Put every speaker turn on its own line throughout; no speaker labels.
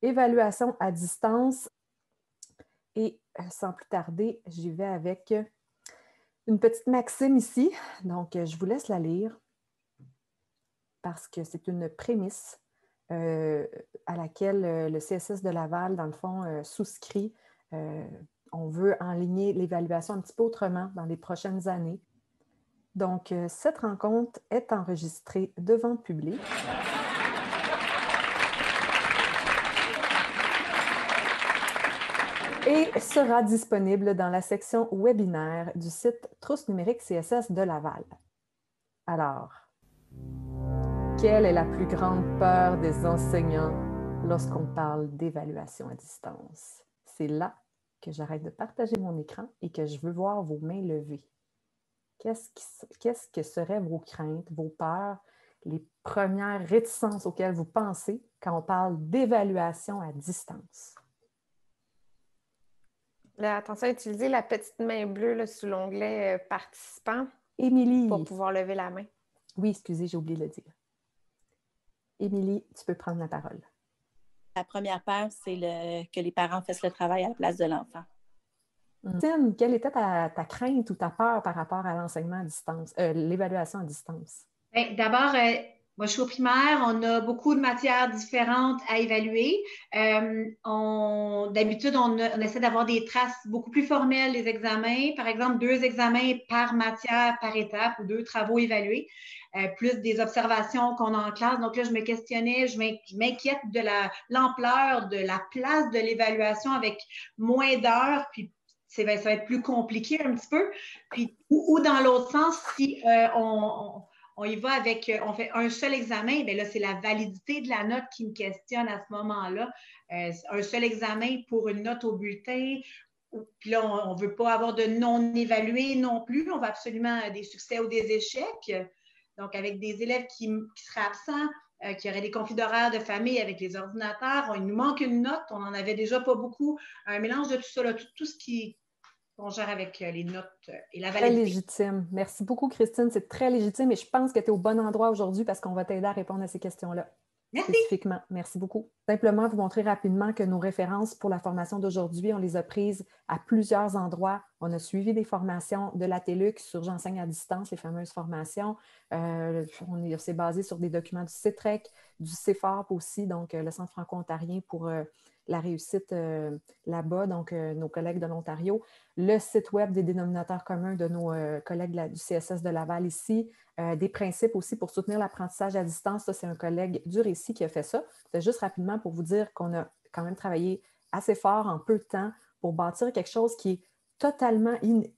Évaluation à distance. Et sans plus tarder, j'y vais avec une petite maxime ici. Donc, je vous laisse la lire parce que c'est une prémisse à laquelle le CSS de Laval, dans le fond, souscrit. On veut enligner l'évaluation un petit peu autrement dans les prochaines années. Donc, cette rencontre est enregistrée devant le public. Et sera disponible dans la section webinaire du site Trousse numérique CSS de Laval. Alors, quelle est la plus grande peur des enseignants lorsqu'on parle d'évaluation à distance? C'est là que j'arrête de partager mon écran et que je veux voir vos mains levées. Qu'est-ce que seraient vos craintes, vos peurs, les premières réticences auxquelles vous pensez quand on parle d'évaluation à distance?
Là, attention à utiliser la petite main bleue là, sous l'onglet participant
Émilie.
pour pouvoir lever la main.
Oui, excusez, j'ai oublié de le dire. Émilie, tu peux prendre la parole.
La première peur, c'est que les parents fassent le travail à la place de l'enfant.
Christine, quelle était ta crainte ou ta peur par rapport à l'enseignement à distance, l'évaluation à distance?
D'abord, moi, je suis au primaire, on a beaucoup de matières différentes à évaluer. D'habitude, on essaie d'avoir des traces beaucoup plus formelles des examens. Par exemple, 2 examens par matière, par étape, ou 2 travaux évalués, plus des observations qu'on a en classe. Donc là, je me questionnais, je m'inquiète de l'ampleur de la place de l'évaluation avec moins d'heures, puis ça va être plus compliqué un petit peu. Puis, ou dans l'autre sens, si on y va avec, on fait un seul examen, bien là, c'est la validité de la note qui me questionne à ce moment-là. Un seul examen pour une note au bulletin, puis là, on ne veut pas avoir de non-évalué non plus. On veut absolument des succès ou des échecs. Donc, avec des élèves qui seraient absents, qui auraient des conflits d'horaire de famille avec les ordinateurs, il nous manque une note, on n'en avait déjà pas beaucoup. Un mélange de tout ça, là, tout ce qu'on gère avec les notes et la validité.
Très légitime. Merci beaucoup, Christine. C'est très légitime et je pense que tu es au bon endroit aujourd'hui parce qu'on va t'aider à répondre à ces questions-là.
Merci.
Spécifiquement. Merci beaucoup. Simplement vous montrer rapidement que nos références pour la formation d'aujourd'hui, on les a prises à plusieurs endroits. On a suivi des formations de la TELUC sur J'enseigne à distance, les fameuses formations. On s'est basé sur des documents du CETREC, du CEFARP aussi, donc le Centre franco-ontarien pour la réussite là-bas, donc nos collègues de l'Ontario. Le site web des dénominateurs communs de nos collègues du CSS de Laval ici. Des principes aussi pour soutenir l'apprentissage à distance. Ça, c'est un collègue du Récit qui a fait ça. C'est juste rapidement pour vous dire qu'on a quand même travaillé assez fort en peu de temps pour bâtir quelque chose qui est totalement, qui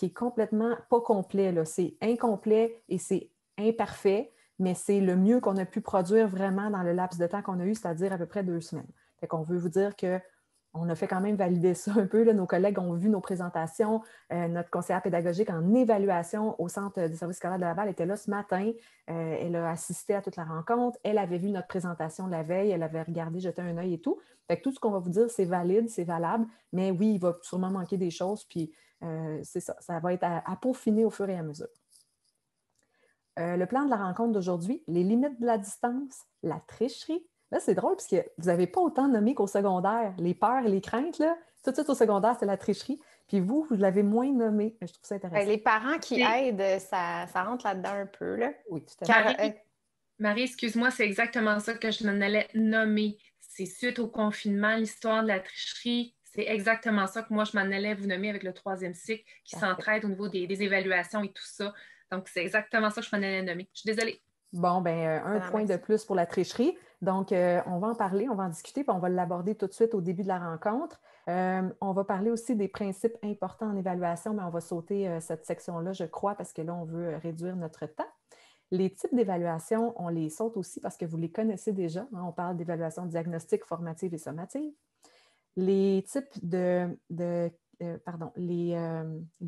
est complètement pas complet. C'est incomplet et c'est imparfait, mais c'est le mieux qu'on a pu produire vraiment dans le laps de temps qu'on a eu, c'est-à-dire à peu près 2 semaines. Fait qu'on veut vous dire que on a fait quand même valider ça un peu. Là. Nos collègues ont vu nos présentations. Notre conseillère pédagogique en évaluation au Centre des services scolaires de Laval était là ce matin. Elle a assisté à toute la rencontre. Elle avait vu notre présentation la veille. Elle avait regardé, jeté un œil et tout. Fait que tout ce qu'on va vous dire, c'est valide, c'est valable. Mais oui, il va sûrement manquer des choses. Puis c'est ça. Ça va être à peaufiner au fur et à mesure. Le plan de la rencontre d'aujourd'hui, les limites de la distance, la tricherie. Là, c'est drôle parce que vous n'avez pas autant nommé qu'au secondaire. Les peurs et les craintes, là, tout de suite au secondaire, c'est la tricherie. Puis vous l'avez moins nommé. Je trouve ça intéressant.
Les parents qui aident, ça rentre là-dedans un peu. Là.
Oui, tout à
fait. Marie, excuse-moi, c'est exactement ça que je m'en allais nommer. C'est suite au confinement, l'histoire de la tricherie. C'est exactement ça que moi, je m'en allais vous nommer avec le 3e cycle qui s'entraide au niveau des évaluations et tout ça. Donc, c'est exactement ça que je m'en allais nommer. Je suis désolée.
Bon, bien, un point de plus pour la tricherie. Donc, on va en parler, on va en discuter, puis on va l'aborder tout de suite au début de la rencontre. On va parler aussi des principes importants en évaluation, mais on va sauter cette section-là, je crois, parce que là, on veut réduire notre temps. Les types d'évaluation, on les saute aussi parce que vous les connaissez déjà. Hein, on parle d'évaluation diagnostique, formative et sommative. Les types les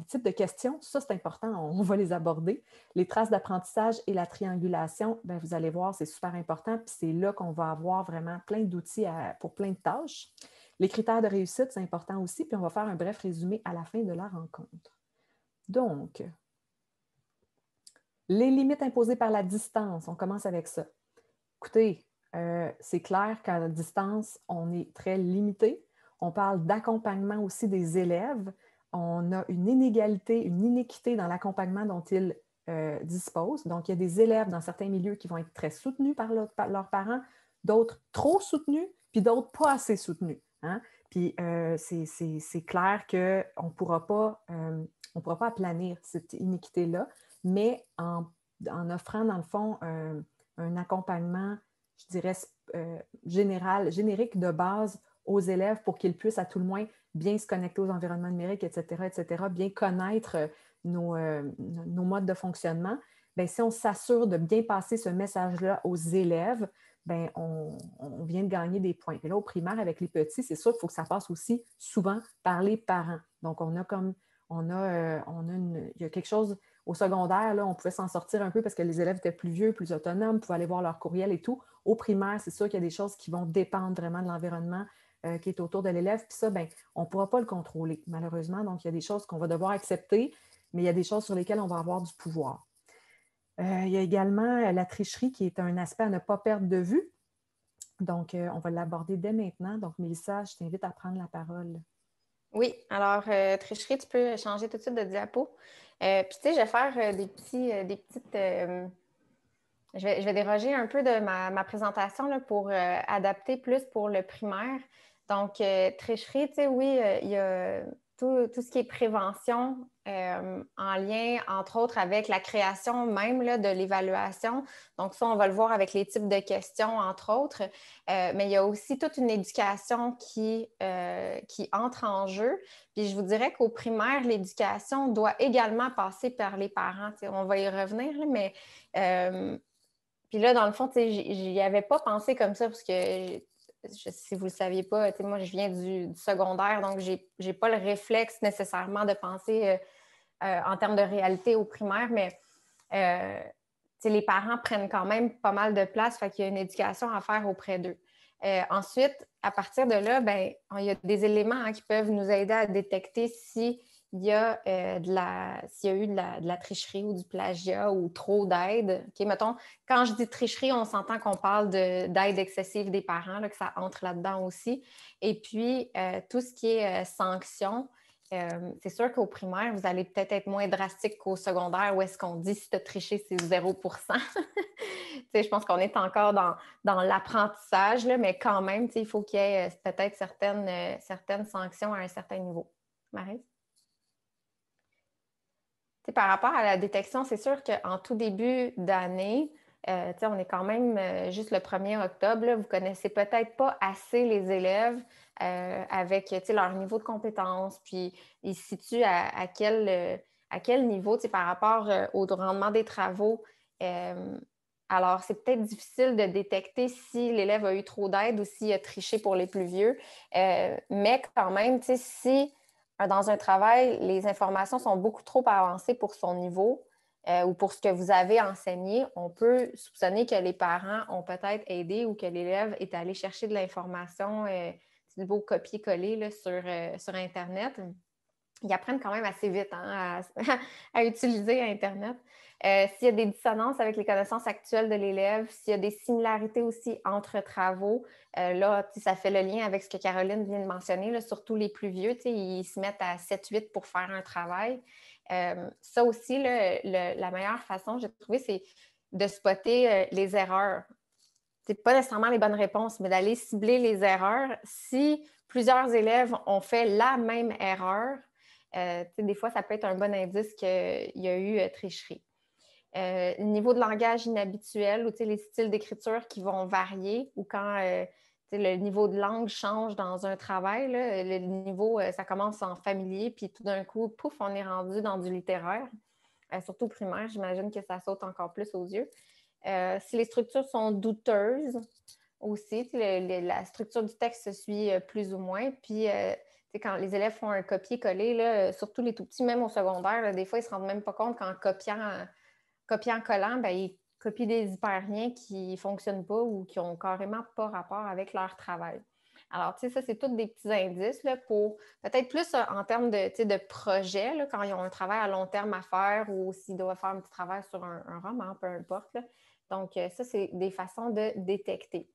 types de questions, ça c'est important, on va les aborder. Les traces d'apprentissage et la triangulation, bien, vous allez voir, c'est super important, puis c'est là qu'on va avoir vraiment plein d'outils pour plein de tâches. Les critères de réussite, c'est important aussi, puis on va faire un bref résumé à la fin de la rencontre. Donc, les limites imposées par la distance, on commence avec ça. Écoutez, c'est clair qu'à distance, on est très limité. On parle d'accompagnement aussi des élèves. On a une inégalité, une inéquité dans l'accompagnement dont ils disposent. Donc, il y a des élèves dans certains milieux qui vont être très soutenus par leurs parents, d'autres trop soutenus, puis d'autres pas assez soutenus. Hein? Puis, c'est clair qu'on ne pourra pas aplanir cette inéquité-là, mais en offrant, dans le fond, un accompagnement, je dirais, générique de base aux élèves pour qu'ils puissent à tout le moins bien se connecter aux environnements numériques, etc., bien connaître nos modes de fonctionnement. Bien, si on s'assure de bien passer ce message-là aux élèves, bien, on vient de gagner des points. Et là, au primaire, avec les petits, c'est sûr qu'il faut que ça passe aussi souvent par les parents. Donc, il y a quelque chose au secondaire, là, on pouvait s'en sortir un peu parce que les élèves étaient plus vieux, plus autonomes, pouvaient aller voir leur courriel et tout. Au primaire, c'est sûr qu'il y a des choses qui vont dépendre vraiment de l'environnement qui est autour de l'élève. Puis ça, bien, on ne pourra pas le contrôler, malheureusement. Donc, il y a des choses qu'on va devoir accepter, mais il y a des choses sur lesquelles on va avoir du pouvoir. Il y a également la tricherie qui est un aspect à ne pas perdre de vue. Donc, on va l'aborder dès maintenant. Donc, Mélissa, je t'invite à prendre la parole.
Oui, alors, tricherie, tu peux changer tout de suite de diapo. Puis, tu sais, je vais faire des petites... je vais déroger un peu de ma présentation là, pour adapter plus pour le primaire. Donc, tricherie, tu sais, oui, il y a tout ce qui est prévention en lien, entre autres, avec la création même là, de l'évaluation. Donc, ça, on va le voir avec les types de questions, entre autres. Mais il y a aussi toute une éducation qui entre en jeu. Puis, je vous dirais qu'au primaire, l'éducation doit également passer par les parents. Tu sais, on va y revenir, là, mais... puis là, dans le fond, j'y avais pas pensé comme ça parce que, si vous ne le saviez pas, moi, je viens du secondaire, donc je n'ai pas le réflexe nécessairement de penser en termes de réalité au primaire, mais les parents prennent quand même pas mal de place, fait qu'il y a une éducation à faire auprès d'eux. Ensuite, à partir de là, ben, il y a des éléments qui peuvent nous aider à détecter s'il y a s'il y a eu de la tricherie ou du plagiat ou trop d'aide. Okay, mettons, quand je dis tricherie, on s'entend qu'on parle d'aide excessive des parents, là, que ça entre là-dedans aussi. Et puis, tout ce qui est sanctions, c'est sûr qu'au primaire, vous allez peut-être être moins drastique qu'au secondaire où est-ce qu'on dit si tu as triché, c'est 0%. Je pense qu'on est encore dans l'apprentissage, là, mais quand même, il faut qu'il y ait peut-être certaines sanctions à un certain niveau. Maryse? Par rapport à la détection, c'est sûr qu'en tout début d'année, on est quand même juste le 1er octobre, là, vous ne connaissez peut-être pas assez les élèves avec leur niveau de compétence, puis ils se situent à quel niveau par rapport au rendement des travaux. Alors, c'est peut-être difficile de détecter si l'élève a eu trop d'aide ou s'il a triché pour les plus vieux, mais quand même, si dans un travail, les informations sont beaucoup trop avancées pour son niveau ou pour ce que vous avez enseigné, on peut soupçonner que les parents ont peut-être aidé ou que l'élève est allé chercher de l'information, c'est le beau copier-coller là, sur Internet. Ils apprennent quand même assez vite à utiliser Internet. S'il y a des dissonances avec les connaissances actuelles de l'élève, s'il y a des similarités aussi entre travaux, là, ça fait le lien avec ce que Caroline vient de mentionner, là, surtout les plus vieux, ils se mettent à 7-8 pour faire un travail. Ça aussi, là, la meilleure façon, j'ai trouvé, c'est de spotter les erreurs. C'est pas nécessairement les bonnes réponses, mais d'aller cibler les erreurs. Si plusieurs élèves ont fait la même erreur, des fois, ça peut être un bon indice qu'il y a eu tricherie. Le niveau de langage inhabituel ou les styles d'écriture qui vont varier ou quand le niveau de langue change dans un travail, là, le niveau, ça commence en familier, puis tout d'un coup, pouf, on est rendu dans du littéraire. Surtout au primaire, j'imagine que ça saute encore plus aux yeux. Si les structures sont douteuses aussi, la structure du texte se suit plus ou moins, puis quand les élèves font un copier-coller, surtout les tout-petits, même au secondaire, là, des fois, ils ne se rendent même pas compte qu'en copiant-collant, ben, ils copient des hyperliens qui ne fonctionnent pas ou qui n'ont carrément pas rapport avec leur travail. Alors, ça, c'est tous des petits indices là, pour peut-être plus en termes de projet, là, quand ils ont un travail à long terme à faire ou s'ils doivent faire un petit travail sur un roman, peu importe. Là. Donc, ça, c'est des façons de détecter.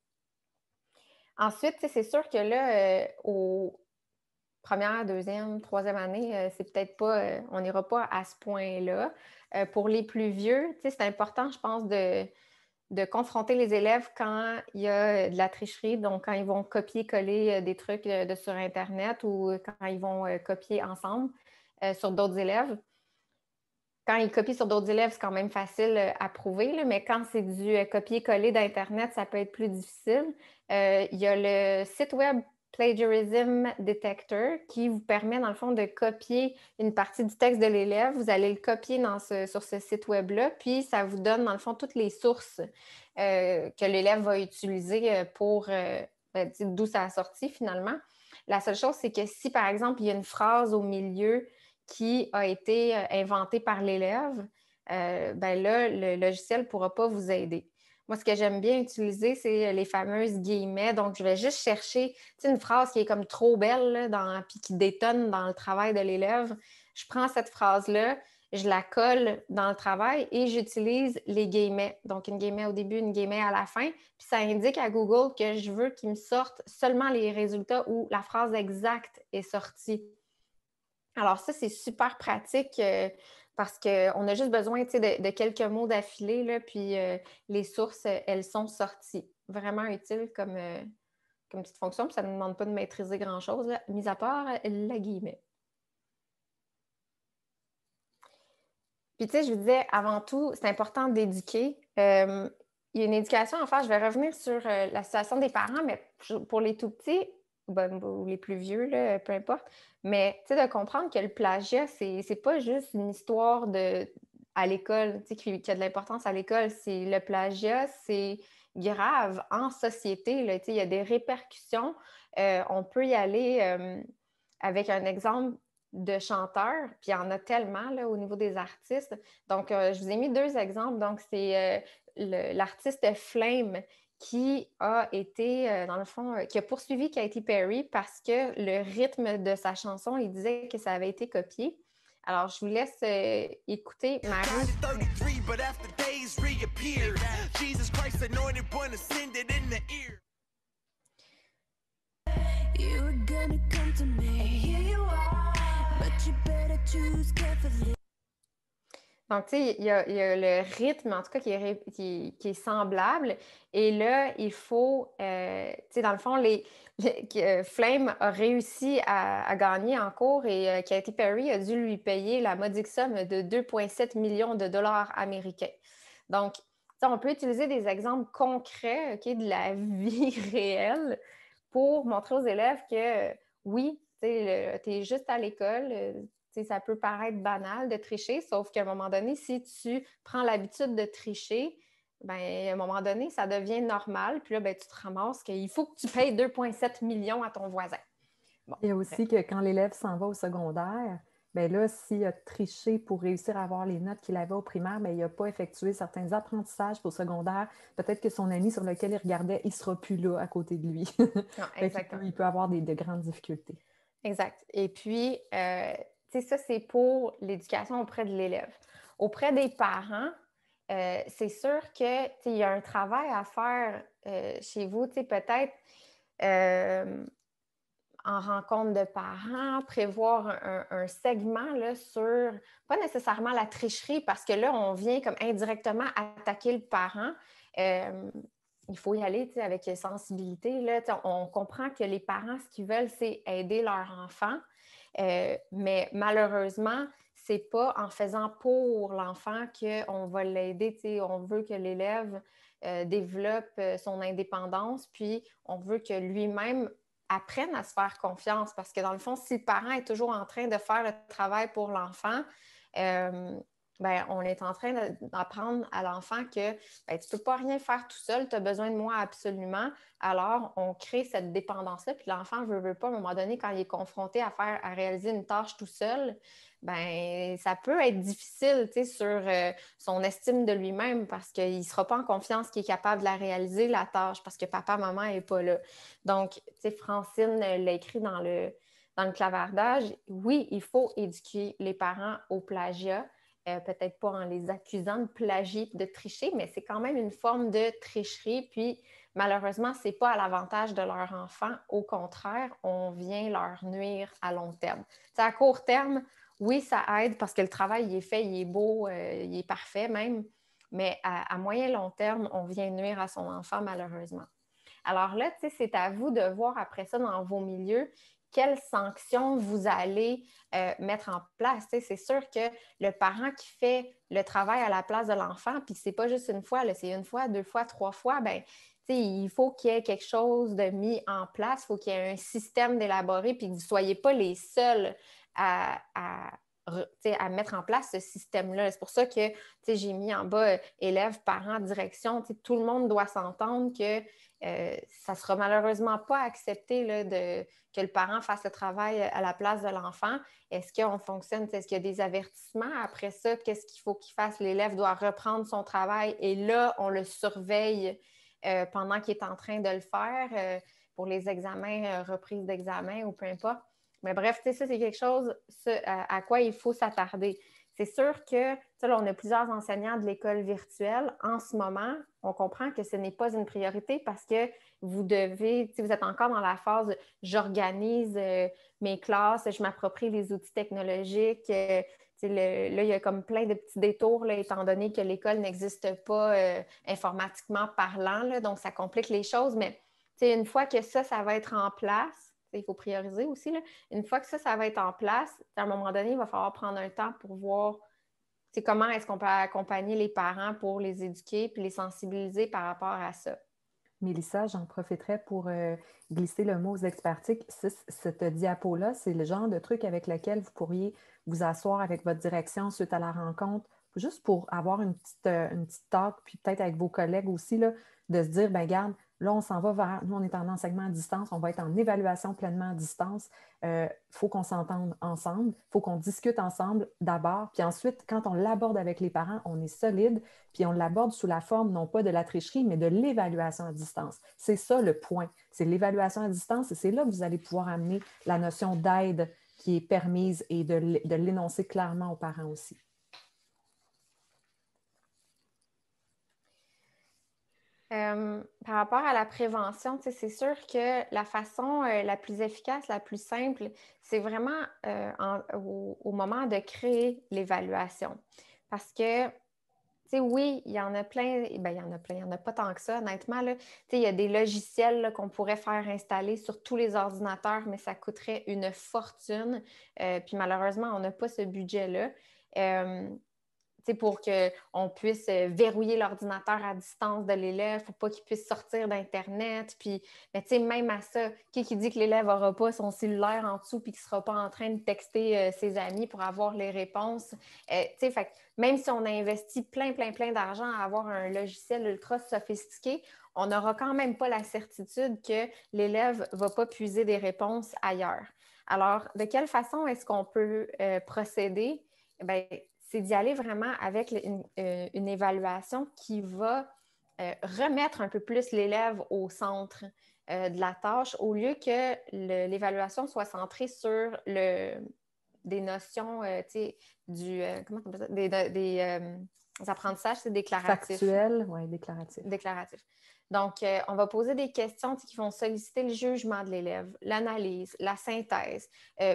Ensuite, c'est sûr que là, aux première, deuxième, troisième année, c'est peut-être pas, on n'ira pas à ce point-là. Pour les plus vieux, c'est important, je pense, de confronter les élèves quand il y a de la tricherie, donc quand ils vont copier-coller des trucs sur Internet ou quand ils vont copier ensemble sur d'autres élèves. Quand ils copient sur d'autres élèves, c'est quand même facile à prouver, là, mais quand c'est du copier-coller d'Internet, ça peut être plus difficile. Il y a le site web Plagiarism Detector qui vous permet, dans le fond, de copier une partie du texte de l'élève. Vous allez le copier sur ce site web-là, puis ça vous donne, dans le fond, toutes les sources que l'élève va utiliser pour d'où ça a sorti, finalement. La seule chose, c'est que si, par exemple, il y a une phrase au milieu qui a été inventée par l'élève, ben là, le logiciel ne pourra pas vous aider. Moi, ce que j'aime bien utiliser, c'est les fameuses guillemets. Donc, je vais juste chercher une phrase qui est comme trop belle puis qui détonne dans le travail de l'élève. Je prends cette phrase-là, je la colle dans le travail et j'utilise les guillemets. Donc, une guillemet au début, une guillemet à la fin. Puis ça indique à Google que je veux qu'il me sorte seulement les résultats où la phrase exacte est sortie. Alors ça, c'est super pratique parce qu'on a juste besoin de quelques mots d'affilée, là, puis les sources, elles sont sorties. Vraiment utile comme petite fonction, puis ça ne nous demande pas de maîtriser grand-chose, là, mis à part la guillemets. Puis tu sais, je vous disais, avant tout, c'est important d'éduquer. Il y a une éducation à faire. Je vais revenir sur la situation des parents, mais pour les tout-petits, ou les plus vieux, là, peu importe. Mais tu sais, de comprendre que le plagiat, c'est pas juste une histoire à l'école, tu sais, qui a de l'importance à l'école. Le plagiat, c'est grave en société, là, tu sais, il y a des répercussions. On peut y aller avec un exemple de chanteurs, puis il y en a tellement là, au niveau des artistes. Donc, je vous ai mis 2 exemples. Donc, c'est l'artiste Flame qui a été, dans le fond, qui a poursuivi Katy Perry parce que le rythme de sa chanson, il disait que ça avait été copié. Alors, je vous laisse écouter Marie. Donc, tu sais, il y a le rythme, en tout cas, qui est semblable. Et là, il faut, tu sais, dans le fond, Flame a réussi à gagner en cours et Katy Perry a dû lui payer la modique somme de 2,7 millions de dollars américains. Donc, on peut utiliser des exemples concrets, OK, de la vie réelle pour montrer aux élèves que oui, tu es juste à l'école, ça peut paraître banal de tricher, sauf qu'à un moment donné, si tu prends l'habitude de tricher, ben, à un moment donné, ça devient normal. Puis là, ben, tu te ramasses qu'il faut que tu payes 2,7 millions à ton voisin.
Bon. Et aussi que quand l'élève s'en va au secondaire, bien là, s'il a triché pour réussir à avoir les notes qu'il avait au primaire, bien, il n'a pas effectué certains apprentissages au secondaire. Peut-être que son ami sur lequel il regardait, il ne sera plus là à côté de lui. Non, exactement. Il peut avoir de grandes difficultés.
Exact. Et puis, ça, c'est pour l'éducation auprès de l'élève. Auprès des parents, c'est sûr qu'il y a un travail à faire chez vous, peut-être en rencontre de parents, prévoir un segment là, sur, pas nécessairement la tricherie, parce que là, on vient comme indirectement attaquer le parent. Il faut y aller avec sensibilité. Là, on comprend que les parents, ce qu'ils veulent, c'est aider leur enfant. Mais malheureusement, ce n'est pas en faisant pour l'enfant qu'on va l'aider. On veut que l'élève développe son indépendance, puis on veut que lui-même apprenne à se faire confiance. Parce que dans le fond, si le parent est toujours en train de faire le travail pour l'enfant, ben, on est en train d'apprendre à l'enfant que ben, tu ne peux pas rien faire tout seul, tu as besoin de moi absolument. Alors, on crée cette dépendance-là, puis l'enfant ne veut pas, à un moment donné, quand il est confronté à réaliser une tâche tout seul, ben, ça peut être difficile sur son estime de lui-même parce qu'il ne sera pas en confiance qu'il est capable de la réaliser, la tâche, parce que papa, maman n'est pas là. Donc, Francine l'a écrit dans le clavardage. Oui, il faut éduquer les parents au plagiat. Peut-être pas en les accusant de plagier, de tricher, mais c'est quand même une forme de tricherie. Puis, malheureusement, ce n'est pas à l'avantage de leur enfant. Au contraire, on vient leur nuire à long terme. T'sais, à court terme, oui, ça aide parce que le travail il est fait, il est beau, il est parfait même, mais à moyen long terme, on vient nuire à son enfant, malheureusement. Alors là, c'est à vous de voir après ça dans vos milieux quelles sanctions vous allez mettre en place. C'est sûr que le parent qui fait le travail à la place de l'enfant, puis c'est pas juste une fois, là, c'est une fois, 2 fois, 3 fois, bien, il faut qu'il y ait quelque chose de mis en place, il faut qu'il y ait un système d'élaborer, puis que vous ne soyez pas les seuls à mettre en place ce système-là. C'est pour ça que j'ai mis en bas élèves, parents, direction. Tout le monde doit s'entendre que ça ne sera malheureusement pas accepté là, que le parent fasse le travail à la place de l'enfant. Est-ce qu'on fonctionne? Est-ce qu'il y a des avertissements? Après ça, qu'est-ce qu'il faut qu'il fasse? L'élève doit reprendre son travail et là, on le surveille pendant qu'il est en train de le faire pour les examens, reprise d'examen ou peu importe. Mais bref, ça, c'est quelque chose à quoi il faut s'attarder. C'est sûr que, là, on a plusieurs enseignants de l'école virtuelle. En ce moment, on comprend que ce n'est pas une priorité parce que vous êtes encore dans la phase « j'organise mes classes, je m'approprie les outils technologiques ». Là, il y a comme plein de petits détours, là, étant donné que l'école n'existe pas informatiquement parlant. Là, donc, ça complique les choses. Mais une fois que ça va être en place, il faut prioriser aussi. Là. Une fois que ça va être en place, à un moment donné, il va falloir prendre un temps pour voir comment est-ce qu'on peut accompagner les parents pour les éduquer puis les sensibiliser par rapport à ça.
Mélissa, j'en profiterai pour glisser le mot aux expertiques. Cette diapo-là, c'est le genre de truc avec lequel vous pourriez vous asseoir avec votre direction suite à la rencontre, juste pour avoir une petite talk, puis peut-être avec vos collègues aussi, là, de se dire, bien, garde, là, on s'en va vers, nous, on est en enseignement à distance, on va être en évaluation pleinement à distance. Il faut qu'on s'entende ensemble, il faut qu'on discute ensemble d'abord, puis ensuite, quand on l'aborde avec les parents, on est solide, puis on l'aborde sous la forme, non pas de la tricherie, mais de l'évaluation à distance. C'est ça le point, c'est l'évaluation à distance, et c'est là que vous allez pouvoir amener la notion d'aide qui est permise et de l'énoncer clairement aux parents aussi.
Par rapport à la prévention, c'est sûr que la façon la plus efficace, la plus simple, c'est vraiment au moment de créer l'évaluation. Parce que, oui, il y en a plein, bien, il y en a pas tant que ça, honnêtement. Là. Il y a des logiciels là, qu'on pourrait faire installer sur tous les ordinateurs, mais ça coûterait une fortune. Puis malheureusement, on n'a pas ce budget-là. Pour qu'on puisse verrouiller l'ordinateur à distance de l'élève, il ne faut pas qu'il puisse sortir d'Internet. Puis, même à ça, qui dit que l'élève n'aura pas son cellulaire en dessous et qu'il ne sera pas en train de texter ses amis pour avoir les réponses. Fait, même si on a investi plein d'argent à avoir un logiciel ultra sophistiqué, on n'aura quand même pas la certitude que l'élève ne va pas puiser des réponses ailleurs. Alors, de quelle façon est-ce qu'on peut procéder? Bien, c'est d'y aller vraiment avec une évaluation qui va remettre un peu plus l'élève au centre de la tâche au lieu que l'évaluation soit centrée sur des notions comment on appelle ça? Des apprentissages, c'est déclaratif.
Factuel, oui, déclaratif.
Déclaratif. Donc, on va poser des questions qui vont solliciter le jugement de l'élève, l'analyse, la synthèse,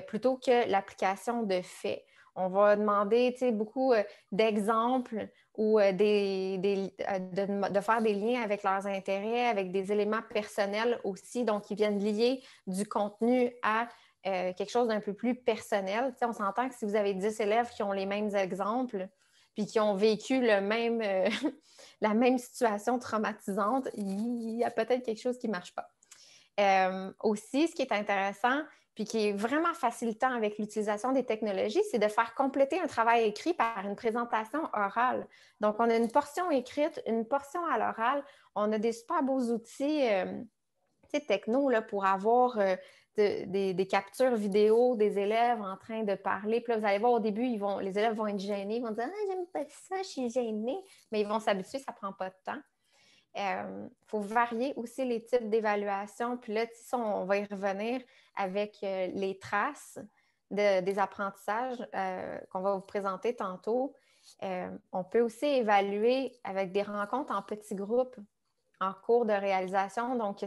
plutôt que l'application de faits. On va demander beaucoup d'exemples ou de faire des liens avec leurs intérêts, avec des éléments personnels aussi, donc qui viennent lier du contenu à quelque chose d'un peu plus personnel. On s'entend que si vous avez 10 élèves qui ont les mêmes exemples puis qui ont vécu la même situation traumatisante, il y a peut-être quelque chose qui ne marche pas. Aussi, ce qui est intéressant, puis qui est vraiment facilitant avec l'utilisation des technologies, c'est de faire compléter un travail écrit par une présentation orale. Donc, on a une portion écrite, une portion à l'oral. On a des super beaux outils techno là, pour avoir des captures vidéo des élèves en train de parler. Puis là, vous allez voir, au début, les élèves vont être gênés. Ils vont dire « Ah, j'aime pas ça, je suis gênée ». Mais ils vont s'habituer, ça ne prend pas de temps. Faut varier aussi les types d'évaluation. Puis là, on va y revenir avec les traces des apprentissages qu'on va vous présenter tantôt. On peut aussi évaluer avec des rencontres en petits groupes. en cours de réalisation. Donc,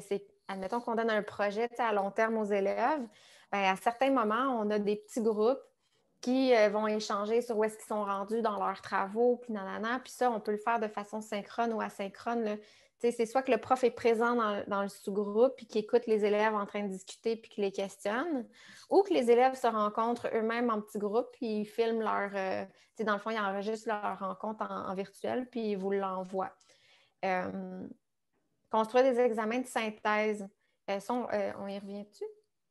admettons qu'on donne un projet à long terme aux élèves. Bien, à certains moments, on a des petits groupes qui vont échanger sur où est-ce qu'ils sont rendus dans leurs travaux, puis nanana. Puis ça, on peut le faire de façon synchrone ou asynchrone, là. C'est soit que le prof est présent dans le sous-groupe puis qu'il écoute les élèves en train de discuter puis qu'il les questionne, ou que les élèves se rencontrent eux-mêmes en petits groupes puis ils filment leur... dans le fond, ils enregistrent leur rencontre en virtuel puis ils vous l'envoient. Construire des examens de synthèse. On y revient-tu?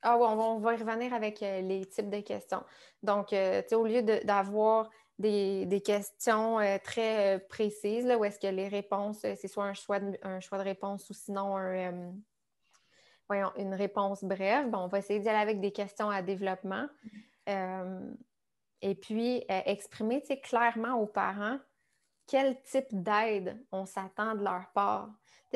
Ah oui, on va y revenir avec les types de questions. Donc, au lieu d'avoir des questions très précises, là, où est-ce que les réponses, c'est soit un choix de réponse ou sinon une réponse brève, on va essayer d'y aller avec des questions à développement. Et puis, exprimer clairement aux parents quel type d'aide on s'attend de leur part.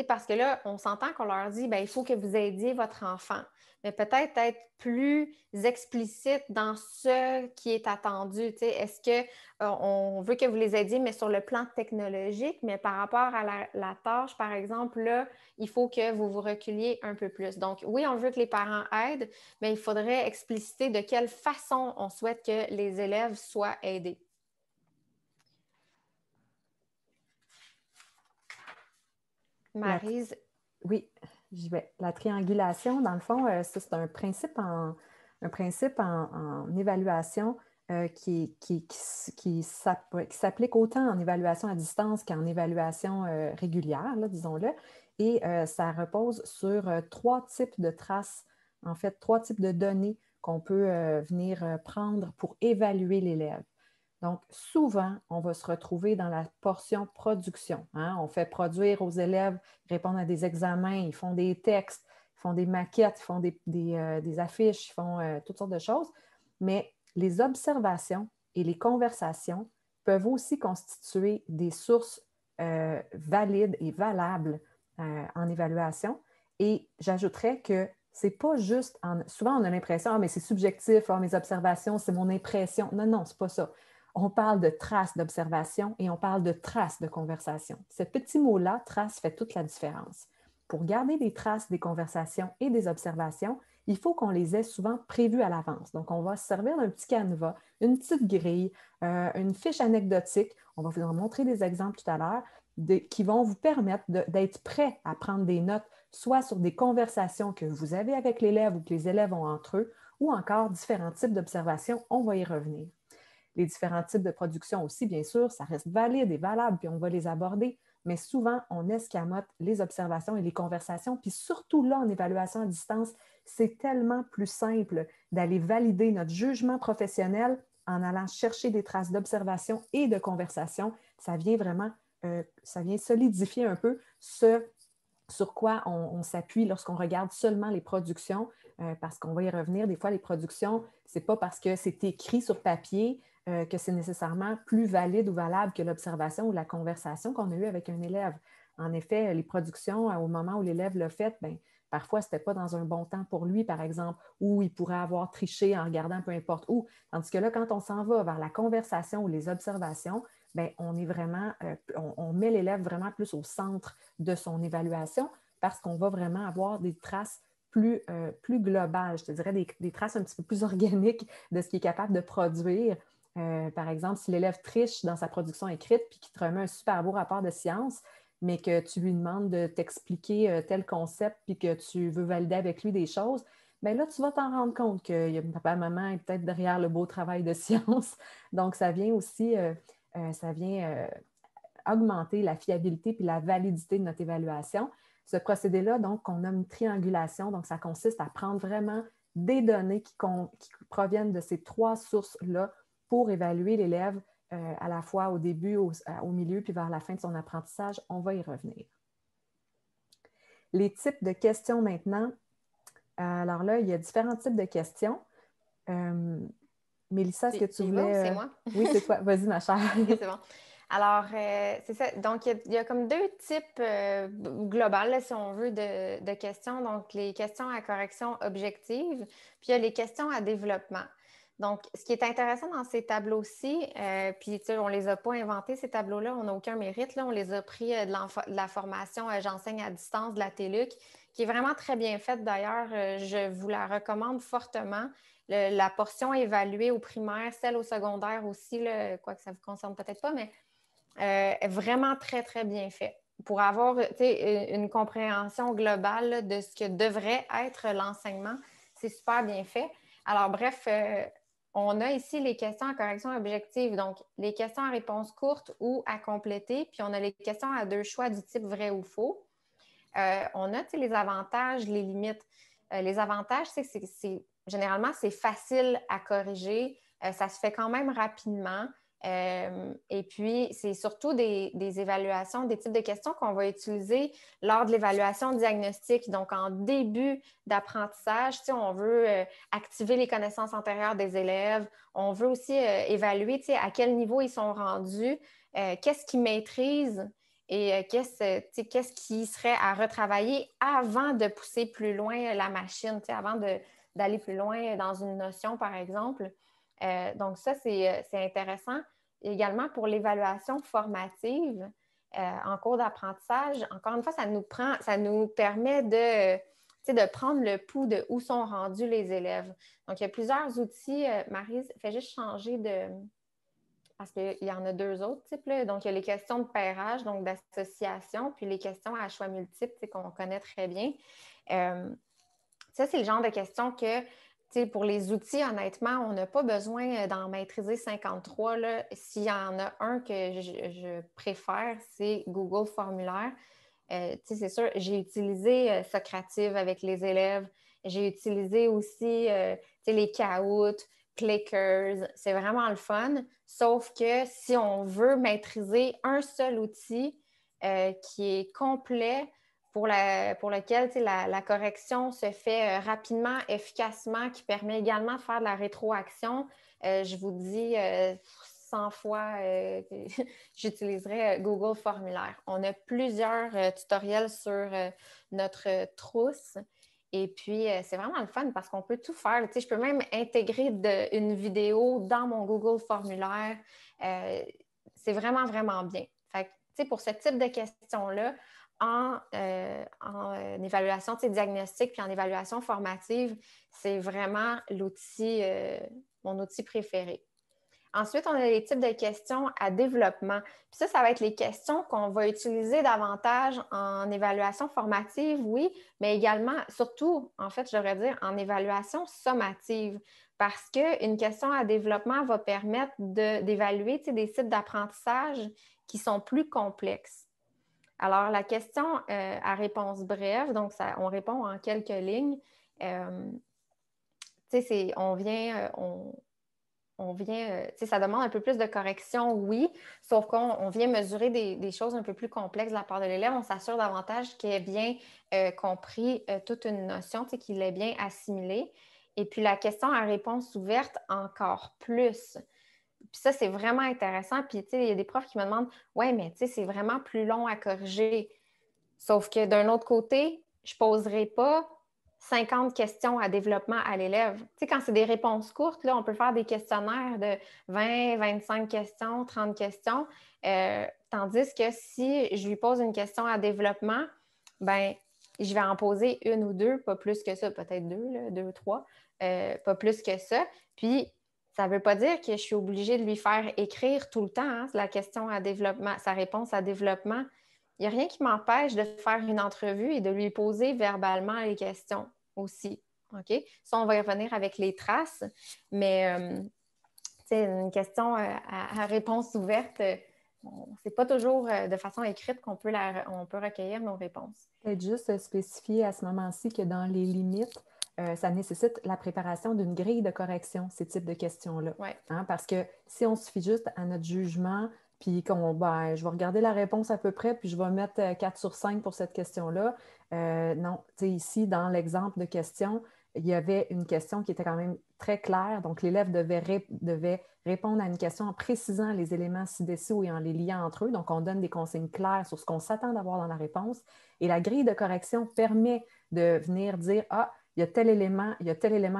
Parce que là, on s'entend qu'on leur dit, il faut que vous aidiez votre enfant. Mais peut-être être plus explicite dans ce qui est attendu. Est-ce qu'on veut que vous les aidiez, mais sur le plan technologique, mais par rapport à la tâche, par exemple, là, il faut que vous vous reculiez un peu plus. Donc, oui, on veut que les parents aident, mais il faudrait expliciter de quelle façon on souhaite que les élèves soient aidés. Maryse.
Oui, j'y vais. La triangulation, dans le fond, ça, c'est un principe en évaluation qui s'applique autant en évaluation à distance qu'en évaluation régulière, là, disons-le. Et ça repose sur 3 types de traces, en fait, 3 types de données qu'on peut venir prendre pour évaluer l'élève. Donc, souvent, on va se retrouver dans la portion production. Hein? On fait produire aux élèves, répondre à des examens, ils font des textes, ils font des maquettes, ils font des affiches, ils font toutes sortes de choses. Mais les observations et les conversations peuvent aussi constituer des sources valides et valables en évaluation. Et j'ajouterais que c'est pas juste, souvent on a l'impression, ah, mais c'est subjectif, ah, mes observations, c'est mon impression. Non, non, c'est pas ça. On parle de traces d'observation et on parle de traces de conversation. Ce petit mot-là, trace, fait toute la différence. Pour garder des traces des conversations et des observations, il faut qu'on les ait souvent prévues à l'avance. Donc, on va se servir d'un petit canevas, une petite grille, une fiche anecdotique. On va vous en montrer des exemples tout à l'heure qui vont vous permettre d'être prêts à prendre des notes, soit sur des conversations que vous avez avec l'élève ou que les élèves ont entre eux, ou encore différents types d'observations. On va y revenir. Les différents types de production aussi, bien sûr, ça reste valide et valable, puis on va les aborder, mais souvent, on escamote les observations et les conversations, puis surtout là, en évaluation à distance, c'est tellement plus simple d'aller valider notre jugement professionnel en allant chercher des traces d'observation et de conversation. Ça vient vraiment, ça vient solidifier un peu ce sur quoi on s'appuie lorsqu'on regarde seulement les productions, parce qu'on va y revenir. Des fois, les productions, ce n'est pas parce que c'est écrit sur papier que c'est nécessairement plus valide ou valable que l'observation ou la conversation qu'on a eue avec un élève. En effet, les productions, au moment où l'élève l'a fait, parfois, ce n'était pas dans un bon temps pour lui, par exemple, ou il pourrait avoir triché en regardant peu importe où. Tandis que là, quand on s'en va vers la conversation ou les observations, on est vraiment, on met l'élève vraiment plus au centre de son évaluation parce qu'on va vraiment avoir des traces plus globales, je te dirais des traces un petit peu plus organiques de ce qu'il est capable de produire. Par exemple, si l'élève triche dans sa production écrite puis qu'il te remet un super beau rapport de science, mais que tu lui demandes de t'expliquer tel concept puis que tu veux valider avec lui des choses, bien là, tu vas t'en rendre compte que papa, maman est peut-être derrière le beau travail de science. Donc, ça vient aussi augmenter la fiabilité puis la validité de notre évaluation. Ce procédé-là, donc, qu'on nomme triangulation, donc ça consiste à prendre vraiment des données qui proviennent de ces 3 sources-là pour évaluer l'élève à la fois au début, au milieu, puis vers la fin de son apprentissage. On va y revenir. Les types de questions maintenant. Alors là, il y a différents types de questions. Mélissa, est-ce que tu voulais...
C'est moi?
Oui, c'est toi. Vas-y, ma chère.
Okay, c'est bon. Alors, c'est ça. Donc, il y a comme 2 types globales, là, si on veut, de questions. Donc, les questions à correction objective, puis il y a les questions à développement. Donc, ce qui est intéressant dans ces tableaux-ci, puis tu sais, on ne les a pas inventés, ces tableaux-là, on n'a aucun mérite. Là, on les a pris de la formation J'enseigne à distance de la TELUC, qui est vraiment très bien faite d'ailleurs. Je vous la recommande fortement. La portion évaluée au primaire, celle au secondaire aussi, là, quoique ça ne vous concerne peut-être pas, mais est vraiment très, très bien fait. Pour avoir une compréhension globale là, de ce que devrait être l'enseignement, c'est super bien fait. Alors, bref, on a ici les questions à correction objective, donc les questions à réponse courte ou à compléter, puis on a les questions à 2 choix du type vrai ou faux. On a les avantages, les limites. Les avantages, c'est que généralement, c'est facile à corriger. Ça se fait quand même rapidement. Et puis, c'est surtout des évaluations, des types de questions qu'on va utiliser lors de l'évaluation diagnostique. Donc, en début d'apprentissage, on veut activer les connaissances antérieures des élèves. On veut aussi évaluer à quel niveau ils sont rendus, qu'est-ce qu'ils maîtrisent et qu'est-ce qui serait à retravailler avant de pousser plus loin la machine, avant d'aller plus loin dans une notion, par exemple. Donc, ça, c'est intéressant. Également, pour l'évaluation formative en cours d'apprentissage, encore une fois, ça nous permet de prendre le pouls de où sont rendus les élèves. Donc, il y a plusieurs outils. Maryse, fais juste changer de... Parce qu'il y en a 2 autres types, là. Donc, il y a les questions de pairage, donc d'association, puis les questions à choix multiples qu'on connaît très bien. Ça, c'est le genre de questions que... Pour les outils, honnêtement, on n'a pas besoin d'en maîtriser 53. S'il y en a un que je préfère, c'est Google Formulaire. C'est sûr, j'ai utilisé Socrative avec les élèves. J'ai utilisé aussi les Kahoot, Clickers. C'est vraiment le fun. Sauf que si on veut maîtriser un seul outil qui est complet, pour lequel la correction se fait rapidement, efficacement, qui permet également de faire de la rétroaction. Je vous dis 100 fois que j'utiliserai Google Formulaire. On a plusieurs tutoriels sur notre trousse. Et puis, c'est vraiment le fun parce qu'on peut tout faire. Je peux même intégrer une vidéo dans mon Google Formulaire. C'est vraiment, vraiment bien. Fait que, pour ce type de questions-là, en évaluation diagnostique puis en évaluation formative, c'est vraiment mon outil préféré. Ensuite, on a les types de questions à développement. Puis ça va être les questions qu'on va utiliser davantage en évaluation formative, oui, mais également, surtout, en fait, je devrais dire, en évaluation sommative. Parce qu'une question à développement va permettre d'évaluer des types d'apprentissage qui sont plus complexes. Alors, la question à réponse brève, donc on répond en quelques lignes. Ça demande un peu plus de correction, oui, sauf qu'on vient mesurer des choses un peu plus complexes de la part de l'élève. On s'assure davantage qu'il ait bien compris toute une notion, qu'il l'ait bien assimilée. Et puis, la question à réponse ouverte, encore plus. Puis ça, c'est vraiment intéressant. Puis, il y a des profs qui me demandent « Ouais, mais c'est vraiment plus long à corriger. » Sauf que d'un autre côté, je ne poserai pas 50 questions à développement à l'élève. Quand c'est des réponses courtes, là, on peut faire des questionnaires de 20, 25 questions, 30 questions. Tandis que si je lui pose une question à développement, ben je vais en poser 1 ou 2, pas plus que ça, peut-être 2 ou 3, pas plus que ça. Puis, ça ne veut pas dire que je suis obligée de lui faire écrire tout le temps la question à développement, sa réponse à développement. Il n'y a rien qui m'empêche de faire une entrevue et de lui poser verbalement les questions aussi. OK? Ça, on va y revenir avec les traces, mais une question à réponse ouverte, ce n'est pas toujours de façon écrite qu'on peut recueillir nos réponses.
Peut-être juste spécifier à ce moment-ci que dans les limites, ça nécessite la préparation d'une grille de correction, ces types de questions-là.
Ouais.
Parce que si on se fie juste à notre jugement, puis je vais regarder la réponse à peu près, puis je vais mettre 4 sur 5 pour cette question-là. Non, ici, dans l'exemple de question, il y avait une question qui était quand même très claire. Donc, l'élève devait répondre à une question en précisant les éléments ci-dessous et en les liant entre eux. Donc, on donne des consignes claires sur ce qu'on s'attend d'avoir dans la réponse. Et la grille de correction permet de venir dire « Ah, il y a tel élément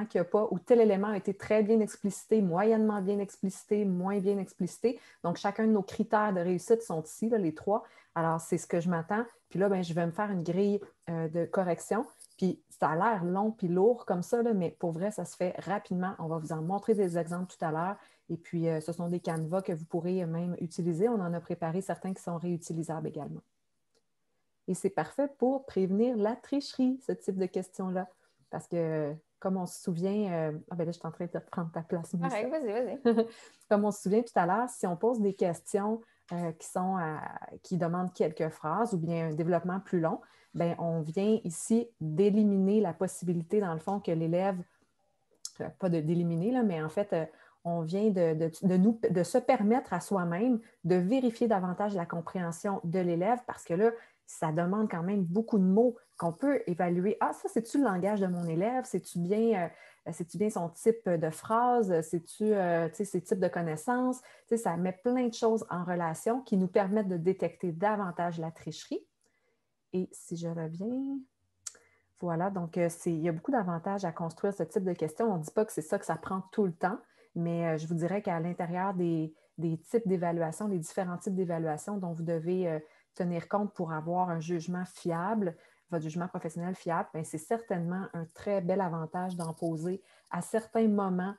qu'il n'y a pas, ou tel élément a été très bien explicité, moyennement bien explicité, moins bien explicité. Donc, chacun de nos critères de réussite sont ici, là, les 3. Alors, c'est ce que je m'attends. Puis là, je vais me faire une grille de correction. Puis ça a l'air long puis lourd comme ça, là, mais pour vrai, ça se fait rapidement. On va vous en montrer des exemples tout à l'heure. Et puis, ce sont des canevas que vous pourrez même utiliser. On en a préparé certains qui sont réutilisables également. Et c'est parfait pour prévenir la tricherie, ce type de questions-là. Parce que, comme on se souvient, là, je suis en train de prendre ta place, Mélissa.
Pareil, vas-y.
Comme on se souvient tout à l'heure, si on pose des questions qui demandent quelques phrases ou bien un développement plus long, bien, on vient ici d'éliminer la possibilité, dans le fond, que l'élève, pas d'éliminer, là, mais en fait, on vient de se permettre à soi-même de vérifier davantage la compréhension de l'élève parce que là, ça demande quand même beaucoup de mots qu'on peut évaluer. Ah, ça, c'est-tu le langage de mon élève? C'est-tu bien son type de phrase? C'est-tu ses types de connaissances? Ça met plein de choses en relation qui nous permettent de détecter davantage la tricherie. Et si je reviens... Voilà, donc il y a beaucoup d'avantages à construire ce type de questions. On ne dit pas que c'est ça que ça prend tout le temps, mais je vous dirais qu'à l'intérieur des types d'évaluation, les différents types d'évaluation dont vous devez tenir compte pour avoir un jugement fiable, votre jugement professionnel fiable, c'est certainement un très bel avantage d'en poser à certains moments,